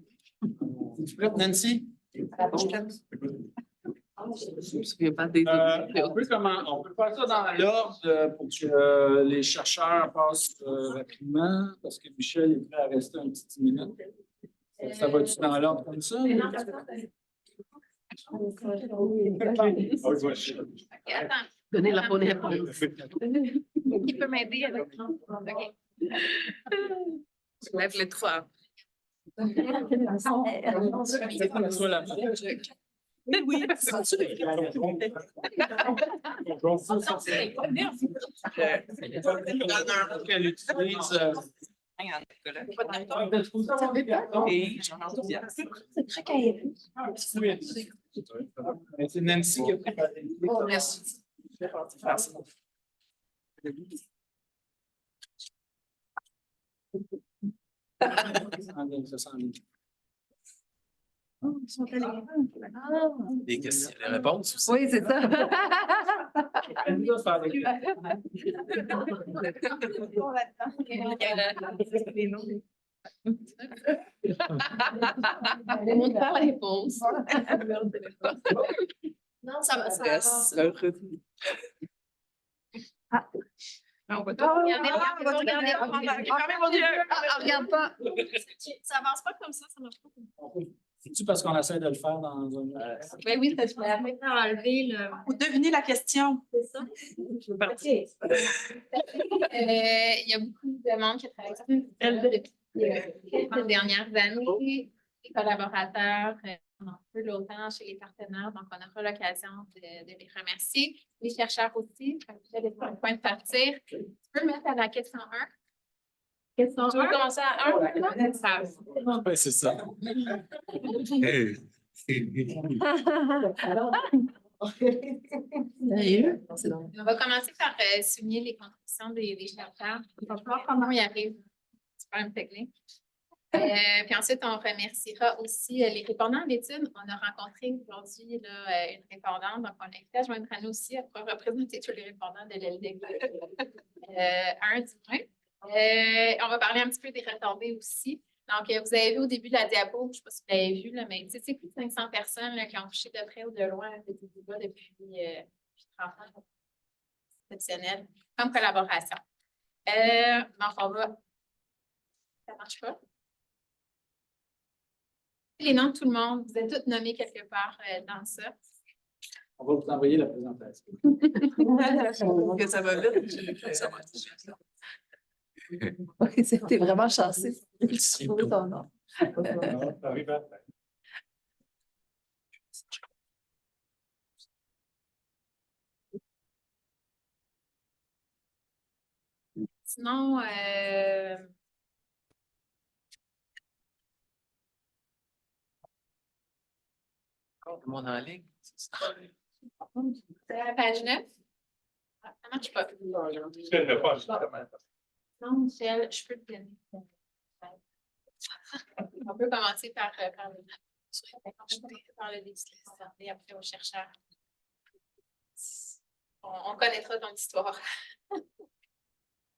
Es-tu prête, Nancy? On peut faire ça dans l'ordre pour que les chercheurs passent rapidement, parce que Michel est prêt à rester un petit 10 minutes. Ça va-tu dans l'ordre comme ça? Donnez la bonne réponse. Qui peut m'aider avec OK. Je lève les trois. Soit la Oui. qu'elle utilise. Et j'en ai enthousiasme. C'est Nancy qui a préparé. Merci. Des questions, les réponses aussi. Oui, c'est ça. On montre pas la réponse. Non, ça va. Yes. On va tout regarder. Fermez vos yeux. Regarde pas. Ça avance pas comme ça marche pas. C'est-tu parce qu'on essaie de le faire dans un. Ben oui, ça se permet d'enlever le. Vous devinez la question. C'est ça. OK. Il y a beaucoup de monde qui travaille sur depuis les dernières années. Les collaborateurs ont un peu longtemps chez les partenaires, donc on aura l'occasion de les remercier. Les chercheurs aussi, comme je disais, sur le point de partir. Tu peux me mettre à la question 1? Question 1. Tu veux commencer à 1? Oui, c'est ça. On va commencer par souligner les contributions des chercheurs. On va voir comment ils arrivent. C'est pas un technique. Puis ensuite, on remerciera aussi les répondants à l'étude. On a rencontré aujourd'hui une répondante, donc on l'a invité à joindre à nous aussi à pouvoir représenter tous les répondants de l'LDEC. Un du moins. On va parler un petit peu des retombées aussi. Donc, vous avez vu au début de la diapo, je ne sais pas si vous l'avez vu, là, mais c'est plus de 500 personnes là, qui ont touché de près ou de loin avec des débats depuis 30 ans. Exceptionnel comme collaboration. Donc, on va. Ça ne marche pas? Les noms de tout le monde, vous êtes tous nommés quelque part dans ça. On va vous envoyer la présentation. Que ça va vite. Ça va. Oui, c'était vraiment chanceux. Merci. Ton nom. Sinon, Tout le monde en ligne. c'est la page 9. Ça ne marche pas. Non, Michel, je peux te donner. On peut commencer par le législateur et après aux chercheurs. On connaîtra ton histoire.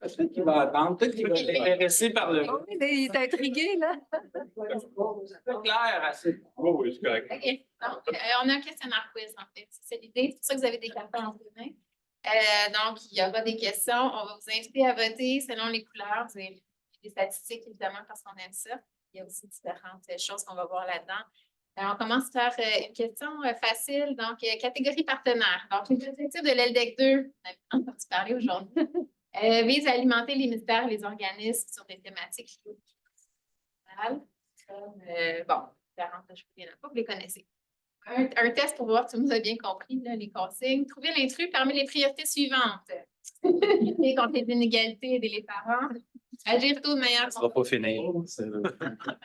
Peut-être qu'il va attendre, peut-être qu'il va être intéressé par le. Oui, il est intrigué, là. C'est pas clair assez. Oh, oui, c'est correct. OK. Donc, on a un questionnaire quiz, en fait. C'est l'idée. C'est pour ça que vous avez des cartons entre les mains. Donc, il y aura des questions. On va vous inviter à voter selon les couleurs. Vous avez des statistiques, évidemment, parce qu'on aime ça. Il y a aussi différentes choses qu'on va voir là-dedans. On commence par une question facile. Donc, catégorie partenaire. Donc, les objectifs de l'LDEC 2, on a entendu parler aujourd'hui, vise à alimenter les ministères et les organismes sur des thématiques liées comme, bon, différentes, je ne pas, vous les connaissez. Un test pour voir si vous avez bien compris là, les consignes. Trouver l'intrus parmi les priorités suivantes. Lutter contre les inégalités aider les parents. Agir tôt de manière. Ça ne va pas finir.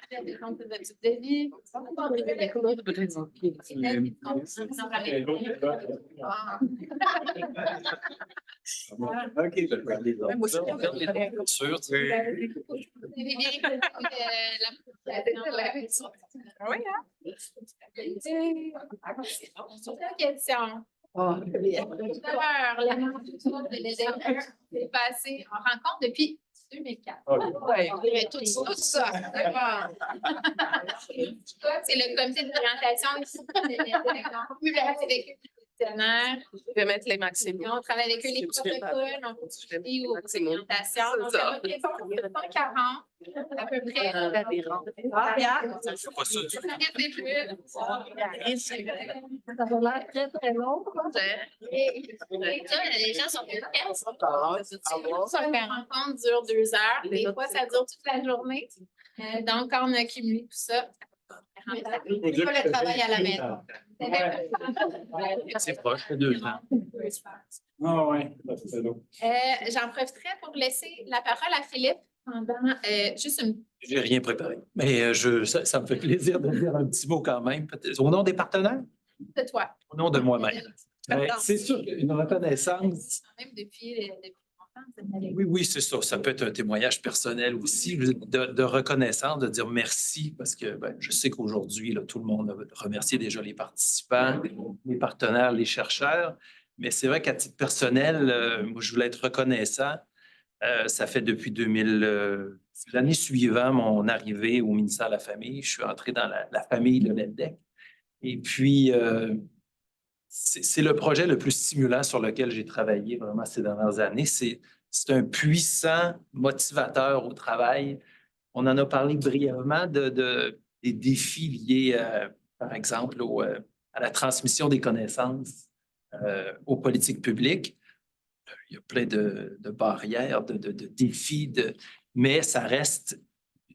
La défense des habitudes de vie. OK, je vais regarder les autres. Sûr, tu sais. Vous avez bien compris la présentation. Oui, hein? Question. D'abord, la c'est passé en rencontre depuis 2004. Ouais. Tout ça. D'accord. C'est le comité d'orientation Je vais mettre les maximums. On travaille avec eux les protocoles, on continue aux orientations. Donc, ça représente 140 à peu près. Ça va l'air très, très long. Et les gens sont efficaces. La rencontre dure 2 heures. Des fois, ça dure toute la journée. Donc, quand on a cumulé tout ça, c'est pas le travail à la maison. C'est proche, c'est 2 ans. Ah ouais. J'en profiterai pour laisser la parole à Philippe pendant juste une. J'ai rien préparé, mais ça me fait plaisir de dire un petit mot quand même. Au nom des partenaires, De toi. au nom de moi-même. C'est sûr qu'une reconnaissance. Même depuis longtemps, vous êtes allé. Oui, c'est ça. Ça peut être un témoignage personnel aussi, de reconnaissance, de dire merci, parce que je sais qu'aujourd'hui, là, tout le monde a remercié déjà les participants, les partenaires, les chercheurs, mais c'est vrai qu'à titre personnel, moi, je voulais être reconnaissant. Ça fait depuis l'année suivant mon arrivée au ministère de la Famille, je suis entré dans la famille de l'ELDEC. Et puis, c'est le projet le plus stimulant sur lequel j'ai travaillé vraiment ces dernières années. C'est un puissant motivateur au travail. On en a parlé brièvement des défis liés, par exemple, à la transmission des connaissances aux politiques publiques. Il y a plein de barrières, de défis, mais ça reste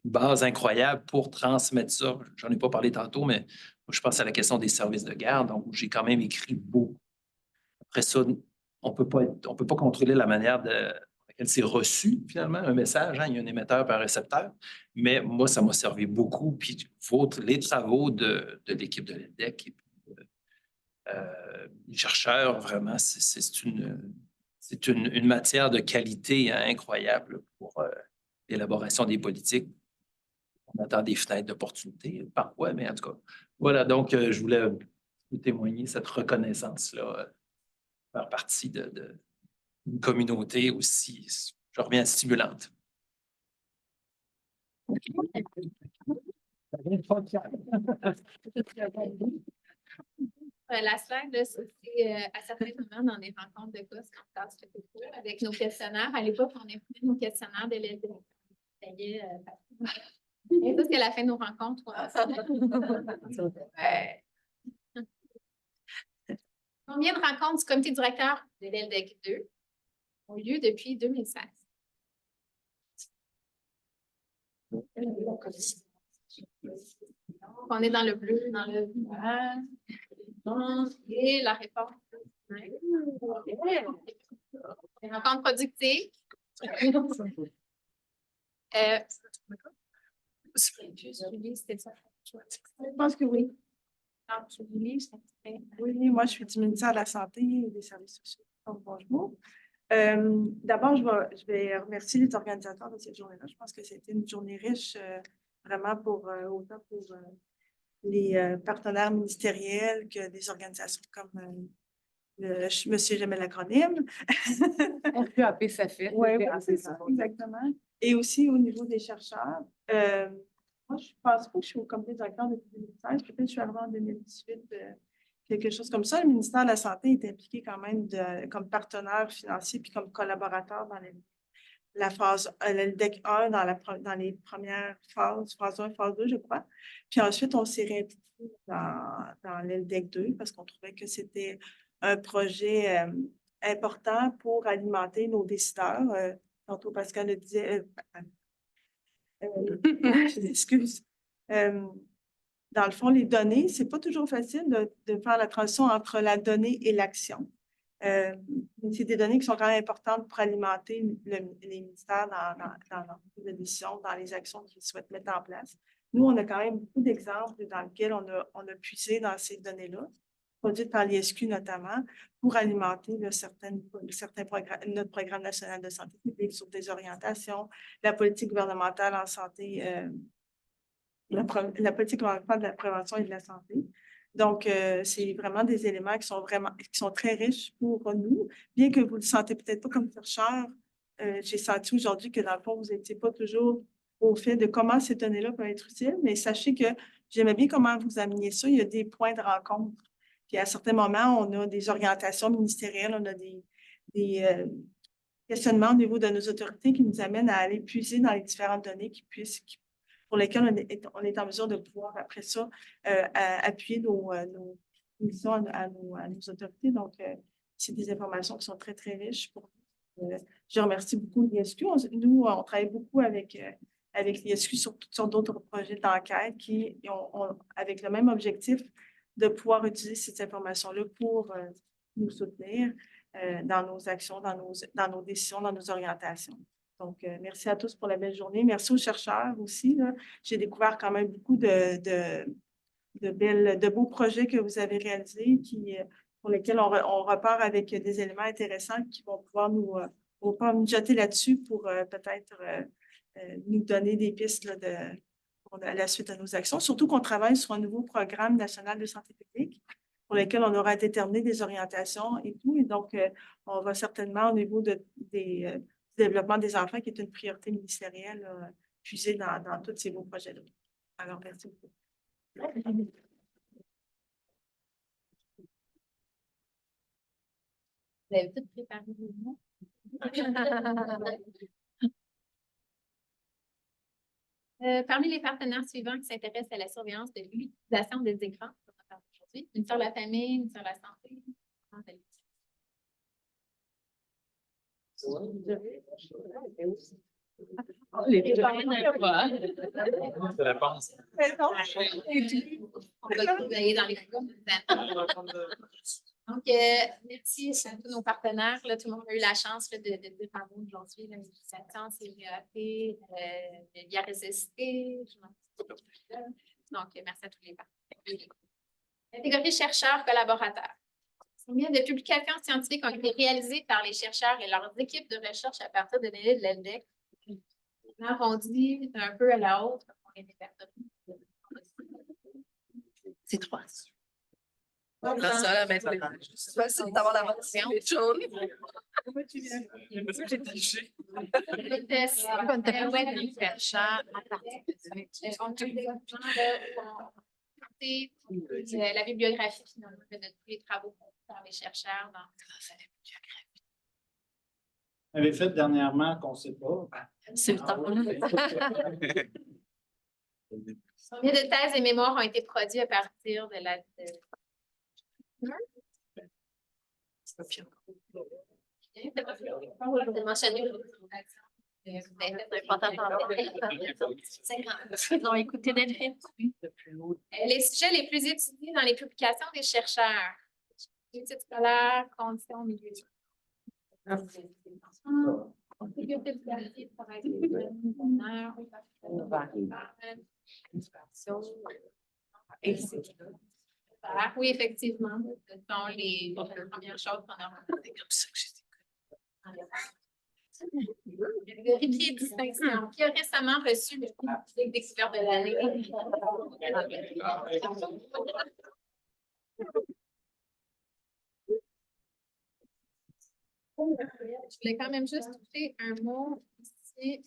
une base incroyable pour transmettre ça. J'en ai pas parlé tantôt, mais je pense à la question des services de garde, donc j'ai quand même écrit beaucoup. Après ça, on peut pas contrôler la manière laquelle c'est reçu, finalement, un message. Hein, il y a un émetteur et un récepteur. Mais moi, ça m'a servi beaucoup. Puis les travaux de l'équipe de l'ELDEC et les chercheurs, vraiment, c'est une matière de qualité incroyable pour l'élaboration des politiques. On attend des fenêtres d'opportunité parfois, mais en tout cas, voilà. Donc, je voulais vous témoigner cette reconnaissance-là, faire partie d'une communauté aussi, je reviens, stimulante. La slide, là, c'était à certains moments dans les rencontres de poste quand on passe le cours avec nos questionnaires. À l'époque, on imprimait nos questionnaires de l'ELDEC. Et ça, c'est la fin de nos rencontres. Combien de rencontres du comité directeur de l'ELDEC 2 ont lieu depuis 2016? On est dans le bleu, dans le vert. Et la réponse. Les rencontres productives. Je pense que oui. Oui, moi, je suis du ministère de la Santé et des Services sociaux. Donc, bonjour. D'abord, je vais remercier les organisateurs de cette journée-là. Je pense que c'était une journée riche, vraiment autant pour les partenaires ministériels que des organisations comme monsieur, j'aimais l'acronyme. RQAP, ça fait. Oui, c'est ça, exactement. Et aussi au niveau des chercheurs. Moi, je ne pense pas que je suis au comité directeur depuis 2016. Peut-être que je suis arrivée en 2018, quelque chose comme ça. Le ministère de la Santé est impliqué quand même comme partenaire financier puis comme collaborateur dans la phase l'ELDEC 1 dans les premières phases, phase 1, phase 2, je crois. Puis ensuite, on s'est réimpliqué dans l'ELDEC 2 parce qu'on trouvait que c'était un projet important pour alimenter nos décideurs. Tantôt, Pascal le disait. Excuse. Dans le fond, les données, ce n'est pas toujours facile de faire la transition entre la donnée et l'action. C'est des données qui sont quand même importantes pour alimenter les ministères dans leur prise de décision, dans les actions qu'ils souhaitent mettre en place. Nous, on a quand même beaucoup d'exemples dans lesquels on a puisé dans ces données-là, produites par l'ISQ notamment, pour alimenter notre programme national de santé publique sur des orientations, la politique gouvernementale en santé, la politique gouvernementale de la prévention et de la santé. Donc, c'est vraiment des éléments qui sont très riches pour nous, bien que vous ne le sentez peut-être pas comme chercheur j'ai senti aujourd'hui que dans le fond, vous n'étiez pas toujours au fait de comment ces données-là peuvent être utiles, mais sachez que j'aimais bien comment vous ameniez ça. Il y a des points de rencontre. Puis à certains moments, on a des orientations ministérielles, on a des questionnements au niveau de nos autorités qui nous amènent à aller puiser dans les différentes données pour lesquelles on est en mesure de pouvoir, après ça, appuyer nos missions à nos autorités. Donc, c'est des informations qui sont très, très riches. Je remercie beaucoup l'ISQ. Nous, on travaille beaucoup avec l'ISQ sur toutes sortes d'autres projets d'enquête qui ont avec le même objectif de pouvoir utiliser ces informations-là pour nous soutenir dans nos actions, dans nos décisions, dans nos orientations. Donc, merci à tous pour la belle journée. Merci aux chercheurs aussi. J'ai découvert quand même beaucoup de beaux projets que vous avez réalisés pour lesquels on repart avec des éléments intéressants qui vont pouvoir nous jeter là-dessus pour peut-être nous donner des pistes pour la suite de nos actions. Surtout qu'on travaille sur un nouveau programme national de santé publique pour lequel on aura déterminé des orientations et tout. Et donc, on va certainement, au niveau du développement des enfants, qui est une priorité ministérielle, puiser dans tous ces beaux projets-là. Alors, merci beaucoup. Vous avez tout préparé vos mots? Parmi les partenaires suivants qui s'intéressent à la surveillance de l'utilisation des écrans, on va parler aujourd'hui, une sur la famille, une sur la santé. On va travailler dans les groupes. Donc, merci à tous nos partenaires. Là, tout le monde a eu la chance de dire bravo aujourd'hui. La méditation, CVAP, l'IRSST. Donc, merci à tous les partenaires. Catégorie chercheurs, collaborateurs. Combien de publications scientifiques ont été réalisées par les chercheurs et leurs équipes de recherche à partir de données de l'ELDEC? On arrondit un peu à la hausse. C'est 3. C'est facile d'avoir la motion. La bibliographie finalement de tous les travaux par les chercheurs dans la bibliographie. Vous avez fait dernièrement qu'on ne sait pas. C'est le temps. Combien de thèses et mémoires ont été produits à partir de la... Les sujets les plus étudiés dans les publications des chercheurs. Études scolaires, conditions, milieu. Oui, effectivement. Ce sont les premières choses qu'on a remarquées. Le prix de distinction qui a récemment reçu le prix de découverte de l'année. Je voulais quand même juste toucher un mot ici.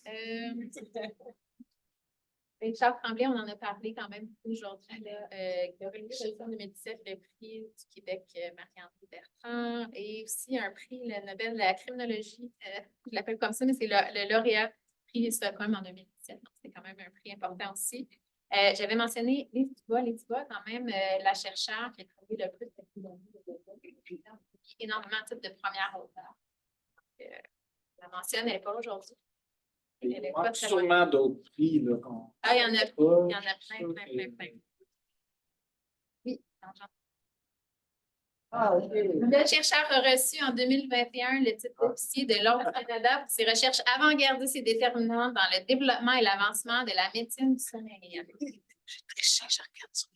Richard Tremblay, on en a parlé quand même aujourd'hui, qui a remis en 2017 le prix du Québec Marie-André Bertrand et aussi un prix, le Nobel de la criminologie, je l'appelle comme ça, mais c'est le lauréat prix Stockholm en 2017. Donc, c'est quand même un prix important aussi. J'avais mentionné Lise Dubois, quand même, la chercheure qui a trouvé le plus de énormément de titres de première hauteur. Je la mentionne, elle n'est pas aujourd'hui. Il y a sûrement d'autres prix. Il y en a plein. Oui, le chercheur a reçu en 2021 le titre d'officier de l'Ordre du Canada pour ses recherches avant-gardistes et déterminantes dans le développement et l'avancement de la médecine du sommeil. J'ai triché, je regarde sur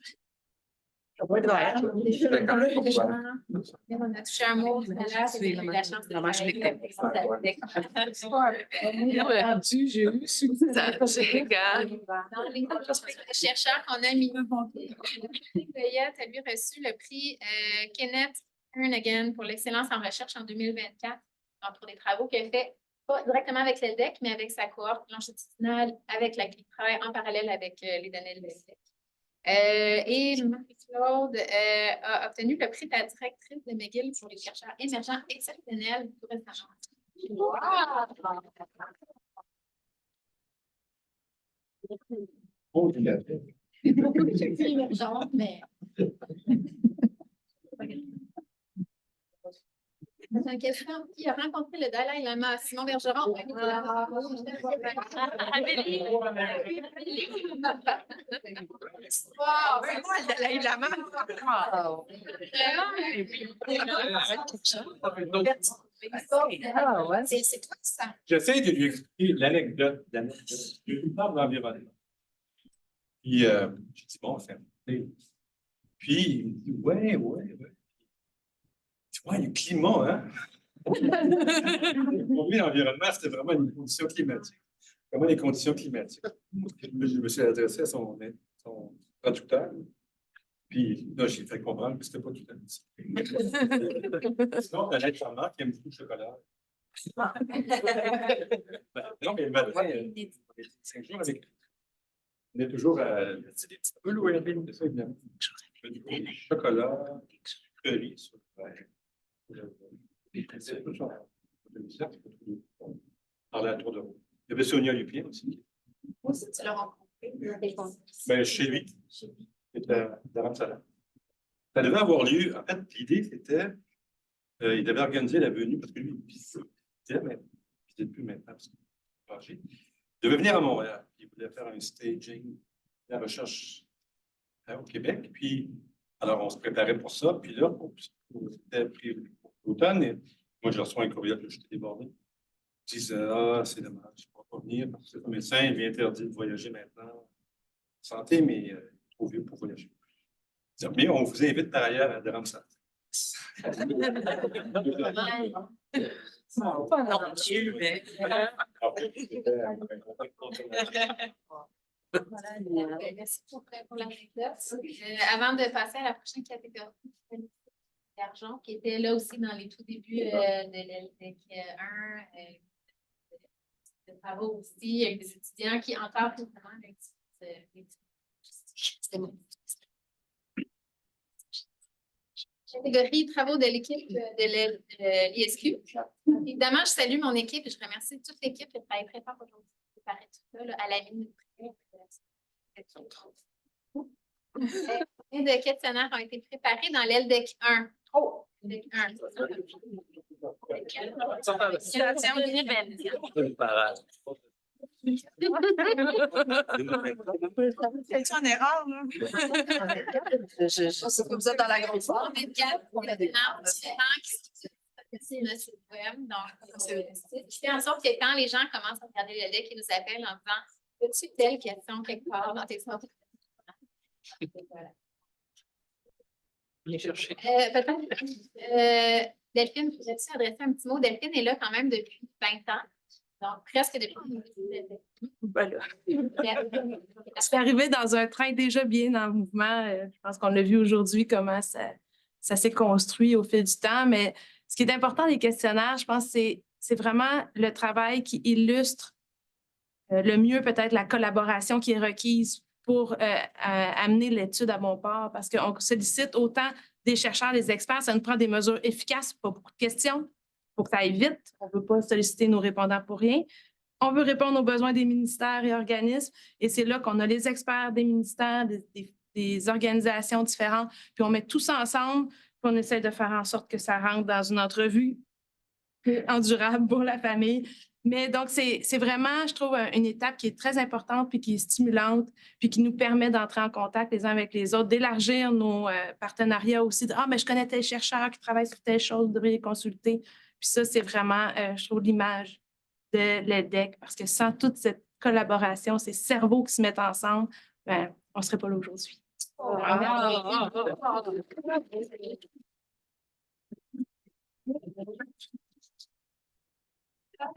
On a touché un mot tout à l'heure, j'ai eu la chance de j'ai eu dans les chercheurs qu'on a mis. Goyette a lui reçu le prix Kenneth Kernaghan pour l'excellence en recherche en 2024 pour des travaux qu'il a fait pas directement avec l'ELDEC, mais avec sa cohorte longitudinale, avec laquelle il travaille en parallèle avec les données de l'ELDEC. Et Marie-Claude a obtenu le prix de la directrice de McGill pour les chercheurs émergents exceptionnels tout récemment. Émergent, mais... Un quelqu'un qui a rencontré le Dalai Lama, Simon Bergeron. Amélie. Wow, c'est moi le Dalai Lama. Vraiment? C'est toi ça. J'essaie de lui expliquer l'anecdote. Je lui parle de l'environnement. Puis, j'ai dit, bon, c'est un peu. Puis, il me dit, ouais. Ouais, le climat, hein? Pour lui, l'environnement, c'était vraiment une condition climatique. Comment les conditions climatiques? Je me suis adressé à son traducteur. Puis là, j'ai fait comprendre que c'était pas tout à fait ça. Sinon, t'as l'être femme qui aime beaucoup le chocolat. Non, mais le matin, on est 5 jours avec. On est toujours à. C'est des petits peu loin de ça, évidemment. Du chocolat, curry sur le verre. Parler à tour de rôle. Il y avait Sonia Lupien aussi. Moi aussi, tu l'as rencontré. Ben, chez lui. C'était dans ça. Ça devait avoir lieu. En fait, l'idée, c'était il devait organiser la venue parce que lui, il visitait, mais il ne visite plus maintenant parce qu'il est âgé. Il devait venir à Montréal. Il voulait faire un staging de la recherche au Québec. Puis, alors, on se préparait pour ça. Puis là, c'était prévu pour l'automne. Et moi, je reçois un courriel que j'étais débordé. Je disais, c'est dommage, je ne pourrais pas venir parce que le médecin il vient interdit de voyager maintenant. Santé, mais trop vieux pour voyager. Mais on vous invite par ailleurs à Dramsat. Pas non, Dieu, mais. Merci pour l'anecdote. Avant de passer à la prochaine catégorie, d'argent, qui était là aussi dans les tout débuts de l'ELDEC 1, de travaux aussi, avec des étudiants qui entrent justement avec catégorie travaux de l'équipe de l'ISQ. Évidemment, je salue mon équipe et je remercie toute l'équipe qui travaille très fort aujourd'hui pour préparer tout ça là, à la minute près. Combien de questionnaires ont été préparés dans l'ELDEC 1? Oh! LDEC 1. Situation C'est en erreur, là. C'est comme ça dans la grosse forme. 24 différents qui sont le site web. Donc, je fais en sorte que quand les gens commencent à regarder le deck, ils nous appellent en disant as-tu telle question quelque part dans tes sortes? Voilà. Bien cherché. Peut-être, Delphine, pourrais-tu adresser un petit mot? Delphine est là quand même depuis 20 ans. Donc, presque depuis le début. Voilà. Je suis arrivée dans un train déjà bien en mouvement. Je pense qu'on a vu aujourd'hui comment ça s'est construit au fil du temps. Mais ce qui est important des questionnaires, je pense, c'est vraiment le travail qui illustre le mieux peut-être la collaboration qui est requise pour amener l'étude à bon port. Parce qu'on sollicite autant des chercheurs, des experts, ça nous prend des mesures efficaces, pas beaucoup de questions. Il faut que ça aille vite. On ne veut pas solliciter nos répondants pour rien. On veut répondre aux besoins des ministères et organismes. Et c'est là qu'on a les experts des ministères, des organisations différentes. Puis on met tout ça ensemble, puis on essaie de faire en sorte que ça rentre dans une entrevue endurable pour la famille. Mais donc, c'est vraiment, je trouve, une étape qui est très importante, puis qui est stimulante, puis qui nous permet d'entrer en contact les uns avec les autres, d'élargir nos partenariats aussi. Mais je connais tel chercheur qui travaille sur telle chose, vous devriez les consulter. Puis ça, c'est vraiment, je trouve, l'image de l'ELDEC, parce que sans toute cette collaboration, ces cerveaux qui se mettent ensemble, on ne serait pas là aujourd'hui.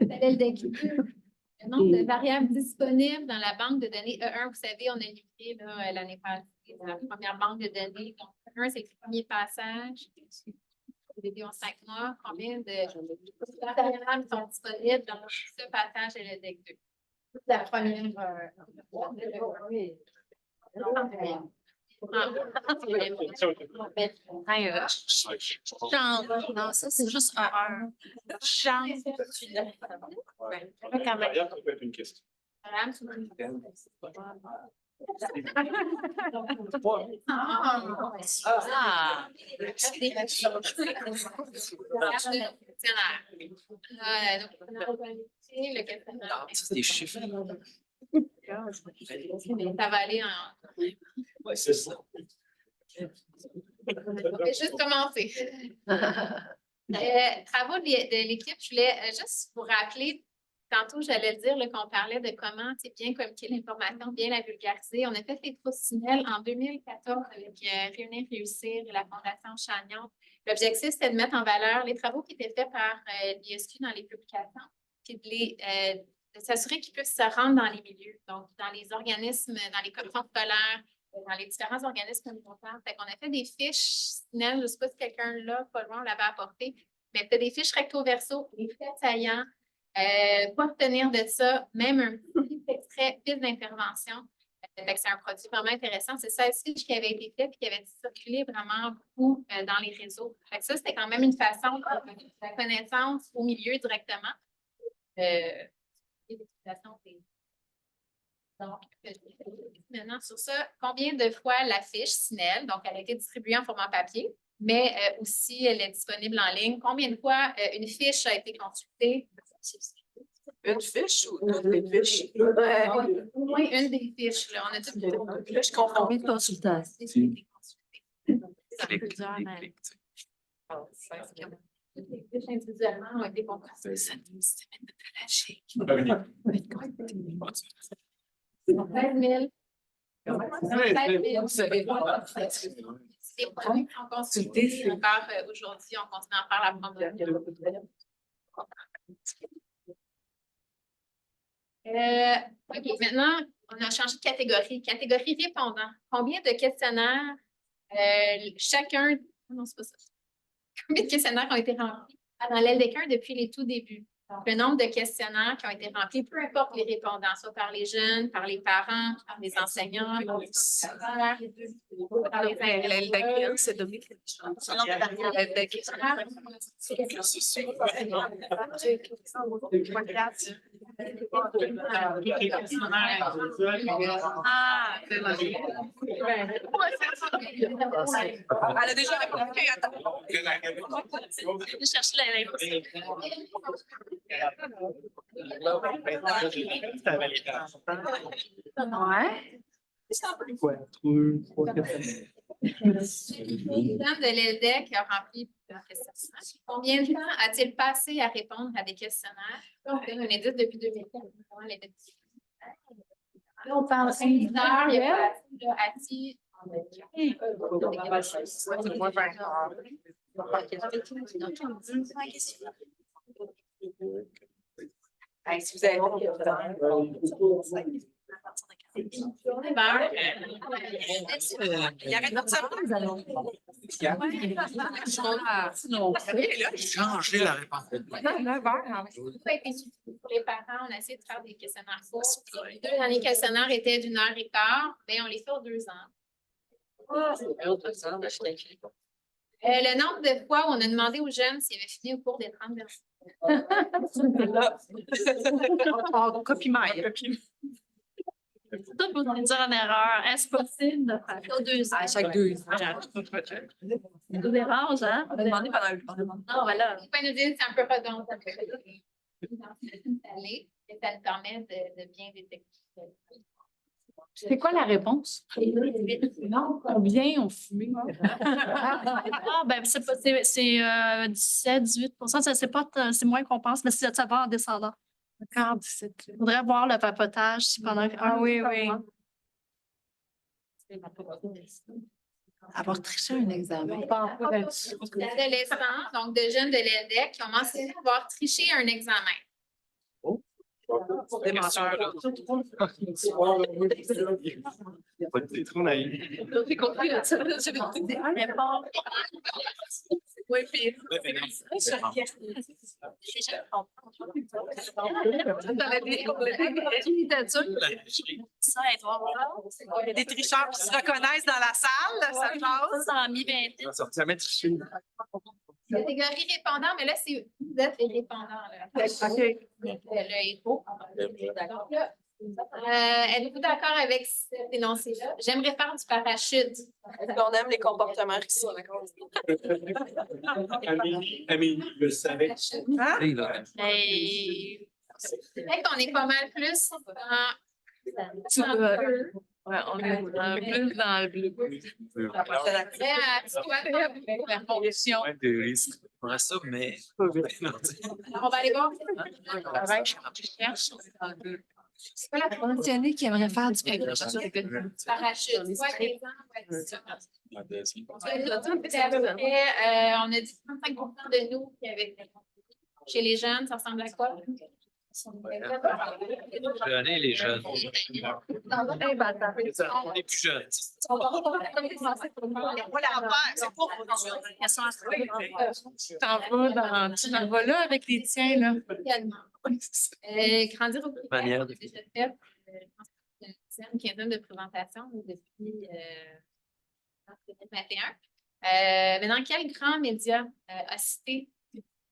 l'ELDEC. Le nombre de variables disponibles dans la banque de données E1, vous savez, on a livré l'année passée la première banque de données. Donc, E1, c'est le premier passage. bébés ont 5 mois, combien de programmes sont disponibles dans ce passage de l'EDEC 2? La première. Non, ça, c'est juste un chance. Quand même. Ça peut être une question. C'est des chiffres. Ça va aller en. Ouais, c'est ça. On va juste commencer. Travaux de l'équipe, je voulais juste vous rappeler, tantôt j'allais dire qu'on parlait de comment bien communiquer l'information, bien la vulgariser. On a fait les Trossinelles en 2014 avec Réunir, Réussir et la Fondation Chagnon. L'objectif, c'était de mettre en valeur les travaux qui étaient faits par l'ISQ dans les publications, puis de s'assurer qu'ils puissent se rendre dans les milieux, donc dans les organismes, dans les commissions scolaires, dans les différents organismes communautaires. Fait qu'on a fait des fiches, je ne sais pas si quelqu'un là, pas loin, on l'avait apporté, mais c'est des fiches recto-verso, des faits saillants, pas retenir de ça, même un petit extrait, piste d'intervention. C'est un produit vraiment intéressant. C'est 16 fiches qui avaient été faites et qui avaient circulé vraiment beaucoup dans les réseaux. Fait que ça, c'était quand même une façon de la connaissance au milieu directement. Donc, maintenant, sur ça, combien de fois la fiche SINEL, donc elle a été distribuée en format papier, mais aussi elle est disponible en ligne. Combien de fois une fiche a été consultée? Une fiche ou toutes les fiches? Au moins une des fiches. Là. On a toutes les fiches conformées de consultation. Toutes les fiches individuellement ont été consultées. Ça nous système méthodologique. 16 000. Les produits qui sont consultés, encore aujourd'hui, on continue à faire la promotion. OK, maintenant, on a changé de catégorie. Catégorie répondant. Combien de questionnaires chacun. Non, c'est pas ça. Combien de questionnaires ont été remplis dans l'LDEC 1 depuis les tout débuts? Donc, le nombre de questionnaires qui ont été remplis, peu importe les répondants, soit par les jeunes, par les parents, par les enseignants, par les professeurs, par les LDEC 1, c'est donné. Elle a déjà répondu. Je cherche Président de l'ELDEC a rempli plusieurs questionnaires. Combien de temps a-t-il passé à répondre à des questionnaires? On donne un indice depuis 2015. Là, on parle de 5 heures. Il y a assis. Si vous avez il arrête de changer la réponse. Pour les parents, on a essayé de faire des questionnaires courts. Les 2 derniers questionnaires étaient d'1 heure et quart. Bien, on les fait aux 2 ans. Le nombre de fois où on a demandé aux jeunes s'ils avaient fini au cours des 30 derniers. Copie-mail. Tout pour nous dire en erreur. Est-ce possible de faire ça 2 ans? À chaque 2 ans. C'est dérange, hein? On a demandé pendant le temps. Non, voilà. Il faut nous dire que c'est un peu redondant. Ça nous permet de bien détecter. C'est quoi la réponse? Non, combien ont fumé? Ah, ben, c'est 17-18 %. C'est moins qu'on pense, mais ça va en descendant. D'accord, 17. Il faudrait voir le papotage si pendant. Ah oui, oui. Avoir triché un examen. D'adolescents, donc de jeunes de l'ELDEC, qui ont mentionné avoir triché un examen. Des menteurs, là. Pas de trop naïf. J'ai compris, là, ça, là, j'ai oui, puis. Il y a des tricheurs qui se reconnaissent dans la salle, ça jase. En mi-vingtaine. Jamais triché. Catégorie répondant, mais là, c'est vous êtes les répondants. Là. Le héros. D'accord. Là, êtes-vous d'accord avec cet énoncé-là? J'aimerais faire du parachute. On aime les comportements risqués. Amélie, je le savais. Hein? Et c'est vrai qu'on est pas mal plus Ouais, on est plus dans le bleu. la fonction. Des risques. On a ça, mais. On va aller voir. C'est pas la mentionnée qui aimerait faire du Parachute. Soit des on a dit 35% de nous qui avaient chez les jeunes, ça ressemble à quoi? Jeunes et les jeunes. On est plus jeunes. Tu t'en vas là avec les tiens, là. Grandir au Québec, on a déjà fait une quinzaine de présentations depuis 2021. Maintenant, quel grand média a cité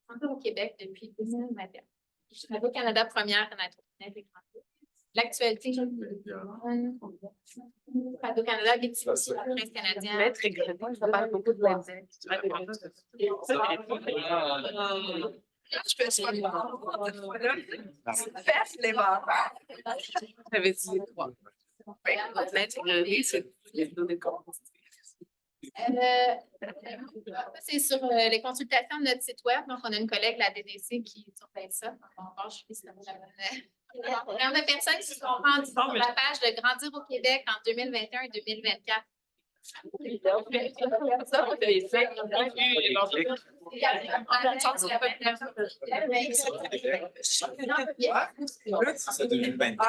Grandir au Québec depuis 2021? Radio-Canada première, l'actualité, Radio-Canada, BTC, la presse canadienne. Maître Grégory, ça parle beaucoup de la Je peux faire les barres. J'avais dit quoi? Maître Grégory, c'est les données de c'est sur les consultations de notre site web. Donc, on a une collègue, la DDC, qui surveille ça. Donc, on va voir, je sais la nombre de personnes qui se sont rendues sur la page de Grandir au Québec en 2021 et 2024. Ah,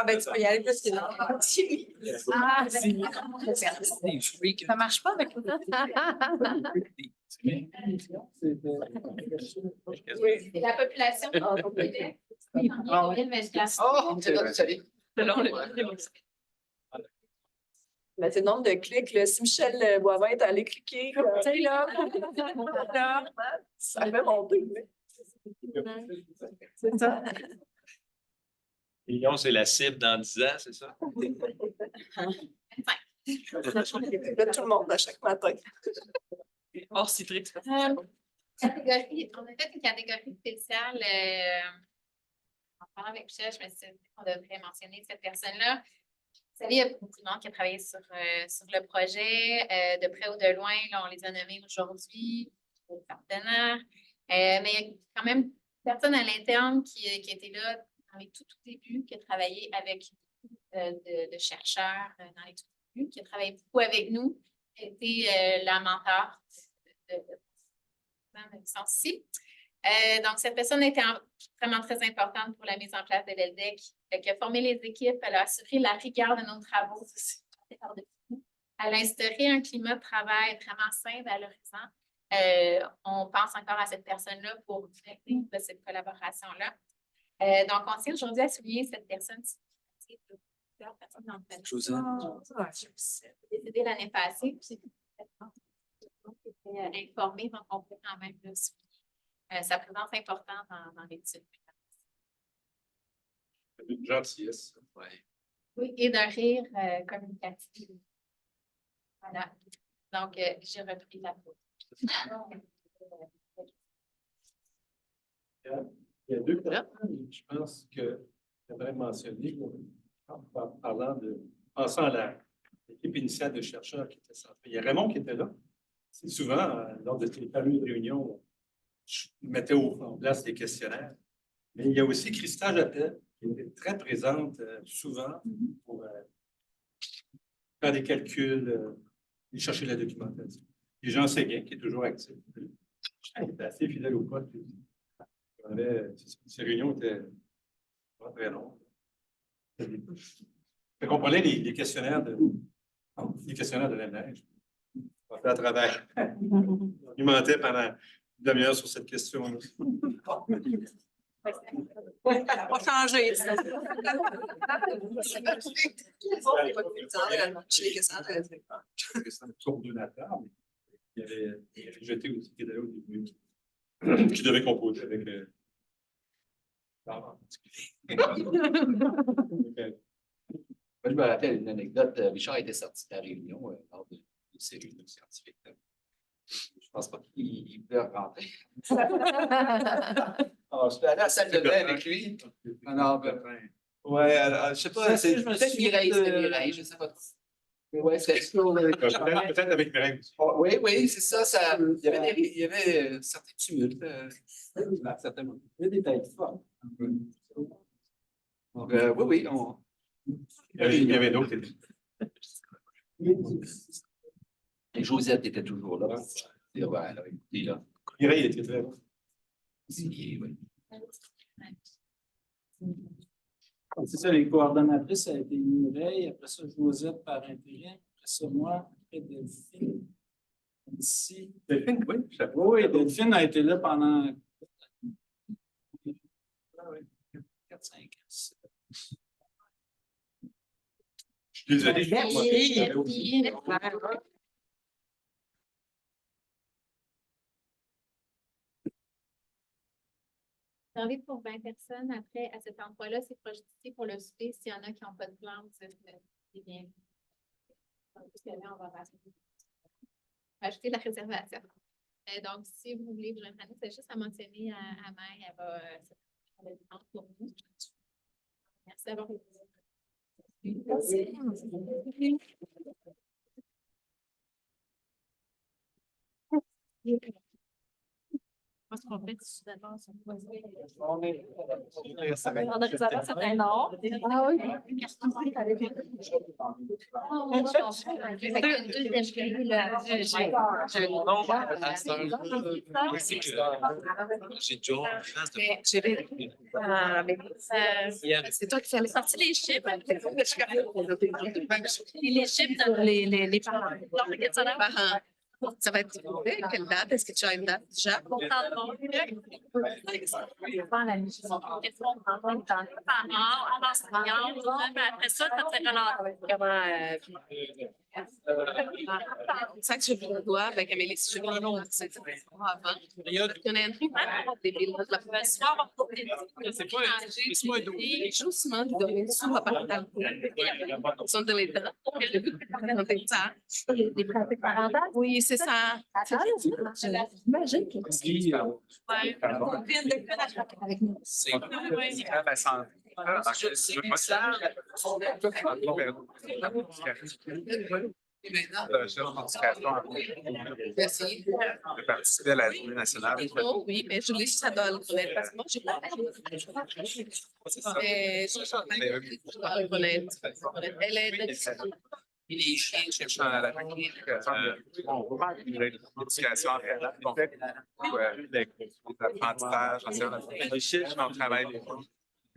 ben, tu peux y aller plus que là. Ça marche pas avec ça. C'est la population au Québec en 2024. Oh, ben, c'est le nombre de clics. Là. Si Michel Boivin est allé cliquer, tu sais, là, ça fait monter. C'est ça. Millions, c'est la cible dans 10 ans, c'est ça? Là, tout le monde, à chaque matin. Hors Citrix. On a fait une catégorie spéciale. En parlant avec Michel, je me suis dit qu'on devrait mentionner cette personne-là. Vous savez, il y a beaucoup de monde qui a travaillé sur le projet, de près ou de loin. Là, on les a nommés aujourd'hui, aux partenaires. Mais il y a quand même personne à l'interne qui était là dans les tout débuts, qui a travaillé avec beaucoup de chercheurs dans les tout débuts, qui a travaillé beaucoup avec nous, qui a été la mentor de licence ici. Donc, cette personne était vraiment très importante pour la mise en place de l'ELDEC. Elle a formé les équipes, elle a assuré la rigueur de nos travaux. Elle a instauré un climat de travail vraiment sain, valorisant. On pense encore à cette personne-là pour directer de cette collaboration-là. Donc, on tient aujourd'hui à souligner cette personne. Plusieurs personnes dans le décédé l'année passée, puis c'est informé, donc on peut quand même le souligner. Sa présence importante dans l'étude. Une gentillesse. Ouais. Oui, et d'un rire communicatif. Voilà. Donc, j'ai repris la faute. Il y a deux personnes, je pense que j'aimerais mentionner, en pensant à l'équipe initiale de chercheurs qui était centrée. Il y a Raymond qui était là. C'est souvent, lors de ces fameuses réunions, je mettais en place des questionnaires. Mais il y a aussi Christa Jappel, qui était très présente souvent pour faire des calculs et chercher la documentation. Et Jean Séguin, qui est toujours actif. Il était assez fidèle au poste. Ces réunions étaient Pas très long. Fait qu'on prenait les questionnaires de la neige. On fait à travers. Il mentait pendant une demi-heure sur cette question-là. Ça n'a pas changé. Autour de la table. Il y avait jeté aussi qui était là au début. Qui devait composer avec le. Moi, je me rappelle une anecdote. Richard était sorti de la réunion lors de ces réunions scientifiques. Je pense pas qu'il voulait rentrer. Alors, je suis allé à la salle de bain avec lui. Ouais, alors, je sais pas, c'est peut-être Mireille, c'était Mireille, je sais pas. Mais ouais, c'était Peut-être avec Mireille. Oui, oui, c'est ça, il y avait certains tumultes. Certainement. Il y a des têtes fortes. Donc, oui, Il y avait d'autres. Et Josette était toujours là. Ouais, elle a écouté là. Mireille était très bon. Oui. C'est ça, les coordonnatrices, ça a été Mireille, après ça, Josette par intérim, après ça, moi, après Delphine. Ici. Delphine, oui. Oui, Delphine a été là pendant 4-5 ans. Je suis désolé. Merci. Servi pour 20 personnes. Après, à cet endroit-là, c'est projeté pour le souper. S'il y en a qui n'ont pas de plan, c'est bien. On va rajouter la réservation. Donc, si vous voulez vous joindre à nous, c'est juste à mentionner à Mère, elle va le temps pour vous. Merci d'avoir été là. Merci. Parce qu'on fait d'abord son voisin. On a réservé un certain nombre. Ah oui. C'est toi qui fais sortir les chiffres. Les chiffres dans les parents. Ça va être quelle date? Est-ce que tu as une date déjà? Après ça, c'est ça que je vous dois avec Amélie. Si je veux avant. Il y en a un truc. Le soir, c'est pas un dossier. Justement, de donner sous la parentale. Ils sont dans les draps. Les pratiques parentales? Oui, c'est ça. J'imagine que avec nous. Merci. De participer à la journée nationale. Oui, mais je lis ça doit le connaître parce que moi, je dois le connaître. Elle est Il est cherchant à la l'éducation en fait, les apprentissages, je cherche mon travail.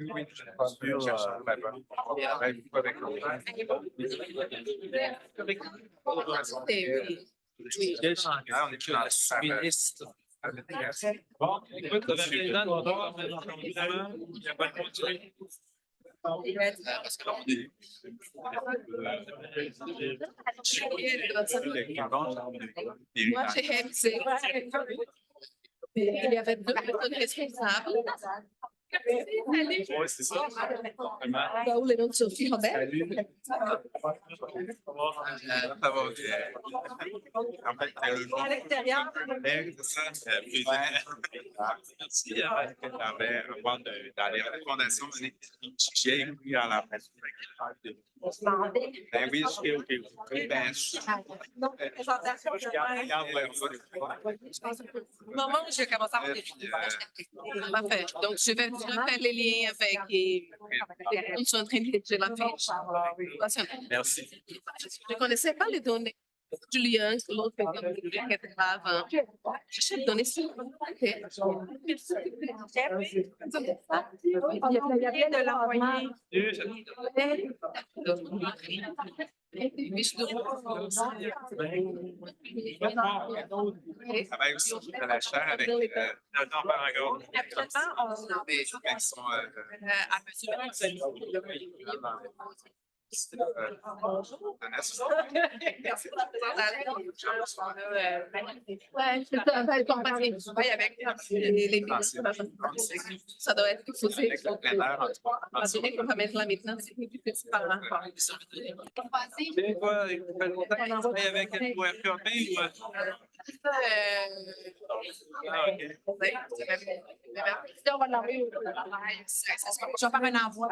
Oui, je cherche là-bas. On travaille beaucoup avec nous. On est plus dans la sous-ministre. Bon, écoute, vous avez le temps de voir, mais évidemment, il n'y a pas de continuer. Moi, j'ai réalisé. Il y avait deux personnes responsables. Oui, c'est ça. Où les noms de Sophie Robert? Ça va bien. En fait, À l'extérieur. c'est ça. Merci. Avant dans les recommandations, j'ai écrit à la presse. Ben oui, je suis OK. Ben, Au moment où je vais commencer à parfait. Donc, je vais faire les liens avec les gens qui sont en train de rédiger la fiche. merci. Je ne connaissais pas les données. Julien, c'est l'autre quelqu'un qui était là avant. Je vais te donner ça. OK. Il y a de l'envoyer. Travaille aussi à la chaire avec Nathan Paragon. Qui sont À mesure. Ouais, c'est ça, va être compagnie. Tu travailles avec les ça doit être poussé. On va mettre là maintenant, c'est plus petit par rapport. C'est quoi, il fait longtemps que tu travailles avec le RQAP ou... Ah, OK. On va l'envoyer au travail. Je vais faire un envoi.